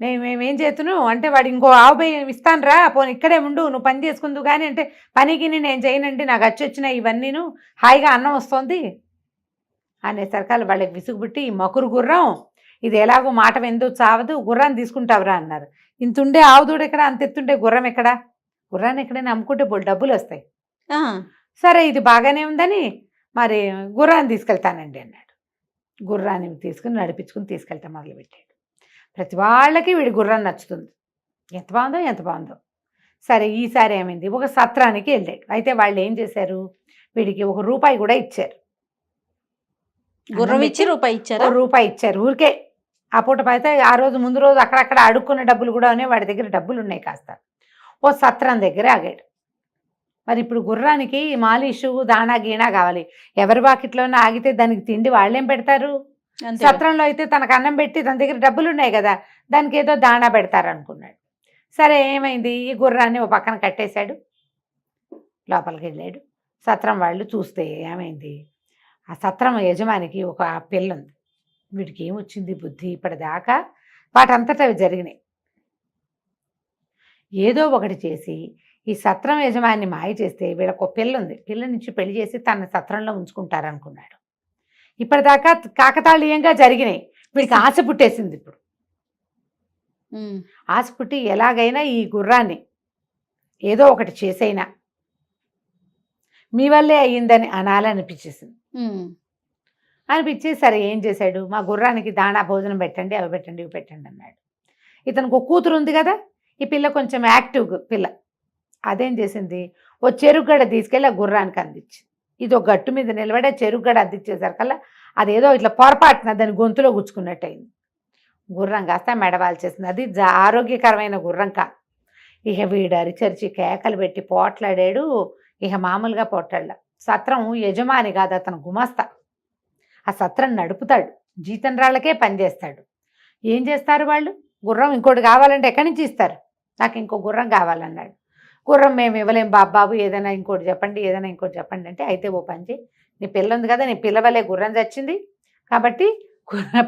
మేమేం చేతును అంటే, వాడు ఇంకో 50 ఇస్తాను రా, పోనీ ఇక్కడే ఉండు, నువ్వు పని చేసుకుందు కానీ అంటే, పనికి నేను చేయనండి, నాకు వచ్చినాయి ఇవన్నీను, హాయిగా అన్నం వస్తుంది అనేసరికల్లా వాళ్ళకి విసుగుబుట్టి, ఈ మకురు గుర్రం ఇది ఎలాగో మాట ఎందుకు చావదు, గుర్రాన్ని తీసుకుంటావురా అన్నారు. ఇంతుండే ఆవుదూడు ఎక్కడ, అంత ఎత్తుండే గుర్రం ఎక్కడ, గుర్రాన్ని ఎక్కడైనా అమ్ముకుంటే డబ్బులు వస్తాయి. సరే, ఇది బాగానే ఉందని మరి గుర్రాన్ని తీసుకెళ్తానండి అన్నాడు. గుర్రాన్ని తీసుకుని నడిపించుకుని తీసుకెళ్తా మొదలుపెట్టాడు. ప్రతి వాళ్ళకి వీడి గుర్రం నచ్చుతుంది. ఎంత బాగుందో ఎంత బాగుందో. సరే ఈసారి ఏమైంది, ఒక సత్రానికి వెళ్ళాడు. అయితే వాళ్ళు ఏం చేశారు, వీడికి ₹1 కూడా ఇచ్చారు. గుర్రం ఇచ్చి రూపాయి ఇచ్చారా? ₹1 ఇచ్చారు ఊరికే. ఆ పూట అయితే ఆ రోజు ముందు రోజు అక్కడక్కడ అడుక్కున్న డబ్బులు కూడా ఉన్నాయి, వాడి దగ్గర డబ్బులు ఉన్నాయి కాస్త. ఓ సత్రం దగ్గర ఆగాడు. మరి ఇప్పుడు గుర్రానికి మాలిషు దాణా గీణా కావాలి. ఎవరి వాకిట్లోనే ఆగితే దానికి తిండి వాళ్ళేం పెడతారు? సత్రంలో అయితే తనకు అన్నం పెట్టి తన దగ్గర డబ్బులు ఉన్నాయి కదా, దానికి ఏదో దాణా పెడతారు అనుకున్నాడు. సరే ఏమైంది, ఈ గుర్రాన్ని ఓ పక్కన కట్టేశాడు, లోపలికి వెళ్ళాడు. సత్రం వాళ్ళు చూస్తే ఏమైంది, ఆ సత్రం యజమానికి ఒక పిల్ల ఉంది. వీడికి ఏమొచ్చింది బుద్ధి, ఇప్పటిదాకా వాటంతట అవి జరిగినాయి. ఏదో ఒకటి చేసి ఈ సత్రం యజమాని మాయ చేస్తే వీళ్ళకు ఒక పిల్ల ఉంది, పిల్ల నుంచి పెళ్లి చేసి తన సత్రంలో ఉంచుకుంటారనుకున్నాడు. ఇప్పటిదాకా కాకతాళీయంగా జరిగినాయి. వీడికి ఆశ పుట్టేసింది. ఇప్పుడు ఆశ పుట్టి ఎలాగైనా ఈ గుర్రాన్ని ఏదో ఒకటి చేసైనా మీ వల్లే అయ్యిందని అనాలనిపించేసింది. అనిపించి సరే ఏం చేశాడు, మా గుర్రానికి దాణా భోజనం పెట్టండి, అవి పెట్టండి, ఇవి పెట్టండి అన్నాడు. ఇతనికి ఒక కూతురు ఉంది కదా, ఈ పిల్ల కొంచెం యాక్టివ్ పిల్ల. అదేం చేసింది, ఓ చెరుగడ తీసుకెళ్ళి ఆ గుర్రానికి అందించింది. ఇది ఒక గట్టు మీద నిలబడి ఆ చెరుగడ అందించేసరికల్లా అదేదో ఇట్లా పొరపాటున దాని గొంతులో గుచ్చుకున్నట్టు అయింది. గుర్రం కాస్త మెడవాల్ చేసింది. అది ఆరోగ్యకరమైన గుర్రం కాదు. ఇక వీడు అరిచరిచి కేకలు పెట్టి పోట్లాడాడు. ఇక మామూలుగా పోట్లాడ. సత్రం యజమాని కాదు, అతను గుమస్తా. ఆ సత్రం నడుపుతాడు, జీతం రాళ్ళకే పనిచేస్తాడు. ఏం చేస్తారు వాళ్ళు, గుర్రం ఇంకోటి కావాలంటే ఎక్కడి నుంచి ఇస్తారు, నాకు ఇంకో గుర్రం కావాలన్నాడు. గుర్రం మేము ఇవ్వలేం బాబు, ఏదైనా ఇంకోటి చెప్పండి, ఏదైనా ఇంకోటి చెప్పండి అంటే, అయితే ఓ పని చేయి, నీ పిల్ల ఉంది కదా, నీ పిల్లవలే గుర్రం చచ్చింది కాబట్టి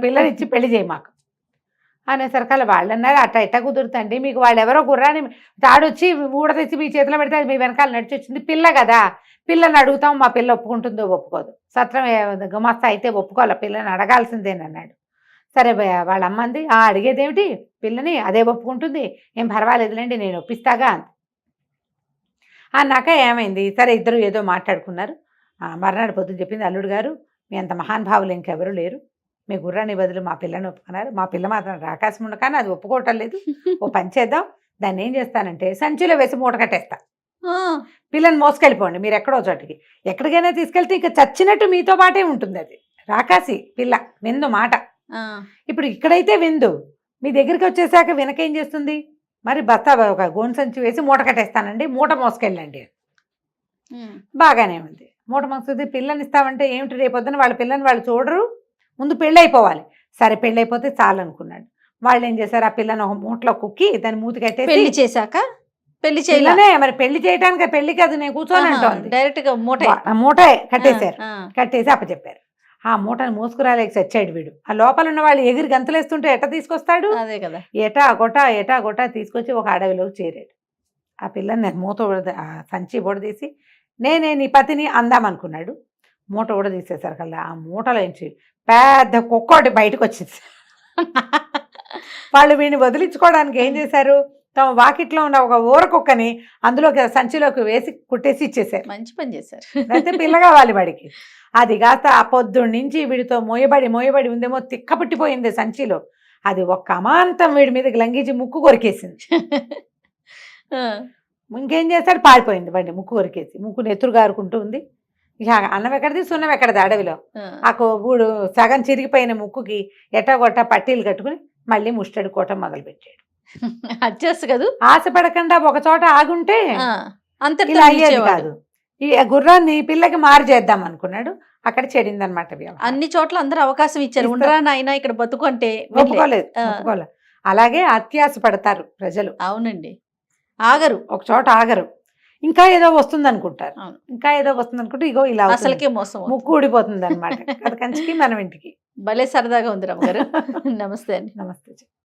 పిల్లనిచ్చి పెళ్లి చేయి మాకు అనేసరికల్లా వాళ్ళు అన్నారు, అట్ట ఎట్ట కుదురుతండి, మీకు వాళ్ళు ఎవరో గుర్రాన్ని తాడొచ్చి ఊడతెచ్చి మీ చేతిలో పెడితే అది మీ వెనకాల నడిచి వచ్చింది, పిల్ల కదా, పిల్లని అడుగుతాం, మా పిల్ల ఒప్పుకుంటుందో ఒప్పుకోదు, సత్రం గుమస్తా అయితే ఒప్పుకోవాలి, పిల్లని అడగాల్సిందేనన్నాడు. సరే వాళ్ళ అమ్మ అంది, అడిగేదేమిటి పిల్లని, అదే ఒప్పుకుంటుంది, ఏం పర్వాలేదులేండి నేను ఒప్పిస్తాగా అంది. అన్నాక ఏమైంది, సరే ఇద్దరు ఏదో మాట్లాడుకున్నారు. మర్నాడు పొద్దున చెప్పింది, అల్లుడు గారు మీ అంత మహానుభావులు ఇంకెవరు లేరు, మీ గుర్రాన్ని బదులు మా పిల్లని ఒప్పుకున్నారు, మా పిల్ల మాత్రం రాకాశం ఉండ కానీ అది ఒప్పుకోవటం లేదు, ఓ పని చేద్దాం, దాన్ని ఏం చేస్తానంటే సంచిలో వేసి మూట కట్టేస్తా, పిల్లని మోసుకెళ్ళిపోండి మీరు ఎక్కడో చోటికి, ఎక్కడికైనా తీసుకెళ్తే ఇంకా చచ్చినట్టు మీతో పాటే ఉంటుంది, అది రాకాసి పిల్ల విందు మాట. ఇప్పుడు ఇక్కడైతే విందు, మీ దగ్గరికి వచ్చేసాక వెనకేం చేస్తుంది, మరి బస్తా ఒక గోను సంచి వేసి మూట కట్టేస్తానండి, మూట మోసుకెళ్ళండి. బాగానే ఉంది, మూట మోసుకుంది. పిల్లని ఇస్తామంటే ఏమిటి, రేపొద్దున వాళ్ళ పిల్లని వాళ్ళు చూడరు, ముందు పెళ్ళి అయిపోవాలి. సరే పెళ్ళి అయిపోతే చాలు అనుకున్నాడు. వాళ్ళు ఏం చేశారు, ఆ పిల్లని ఒక మూటలో కుక్కి దాన్ని మూతి కట్టేసి, పెళ్లి చేశాక పెళ్లి చేయలే మరి పెళ్లి చేయడానికి, పెళ్లి కాదు నేను కూర్చొని అంటోంది, డైరెక్ట్ గా మూట కట్టేశారు. కట్టేసి అప్పచెప్పారు. ఆ మూటను మోసుకురాలేక చచ్చాడు వీడు. ఆ లోపల ఉన్న వాళ్ళు ఎగిరి గంతులేస్తుంటే ఎట్ట తీసుకొస్తాడు, అదే కదా, ఎటా గొటా తీసుకొచ్చి ఒక అడవిలోకి చేరాడు. ఆ పిల్లని మూత సంచి ఊడదీసి నేనే నీ పతిని అందామనుకున్నాడు. మూట ఊడదీసేసరికల్లా ఆ మూటలోంచి పెద్ద కుక్కోటి బయటకు వచ్చింది. వాళ్ళు వీడిని వదిలించుకోవడానికి ఏం చేశారు, తమ వాకిట్లో ఉన్న ఒక ఊర కుక్కని అందులోకి సంచిలోకి వేసి కుట్టేసి ఇచ్చేసారు. మంచి పని చేశారు. అయితే పిల్ల కావాలి వాడికి. అది కాస్త ఆ పొద్దున్న నుంచి వీడితో మోయబడి ఉందేమో, తిక్క పుట్టిపోయింది సంచిలో. అది ఒక్క అమాంతం వీడి మీదకి లంఘించి ముక్కు కొరికేసింది. ఇంకేం చేస్తాడు, పారిపోయింది బండి, ముక్కు కొరికేసి, ముక్కు నెత్తురు గారుకుంటూ ఉంది. ఇక అన్నం ఎక్కడిది సున్నం ఎక్కడిది అడవిలో. ఆ గూడు సగం చిరిగిపోయిన ముక్కుకి ఎట్టగొట్ట పట్టీలు కట్టుకుని మళ్ళీ ముష్టడి కోటం మొదలుపెట్టాడు. అడ్జస్ట్ కదా, ఆశపడకుండా ఒక చోట ఆగుంటే అంత అయ్యేది కాదు. ఈ గుర్రాన్ని పిల్లకి మారు చేద్దాం అనుకున్నాడు, అక్కడ చెడిందనమాట. అన్ని చోట్ల అందరూ అవకాశం ఇచ్చారు, ఉండరా నాయనా ఇక్కడ బతుకుంటే ఒప్పుకోలేదు. అలాగే అత్యాశ పడతారు ప్రజలు. అవునండి, ఆగరు, ఒక చోట ఆగరు, ఇంకా ఏదో వస్తుంది అనుకుంటారు, ఇంకా ఏదో వస్తుంది అనుకుంటే ఇగో ఇలా అసలుకే మోసం, ముక్కు ఊడిపోతుంది అనమాట. కంచికి మనం ఇంటికి. భలే సరదాగా ఉంది రమ్మగారు. నమస్తే అండి. నమస్తే.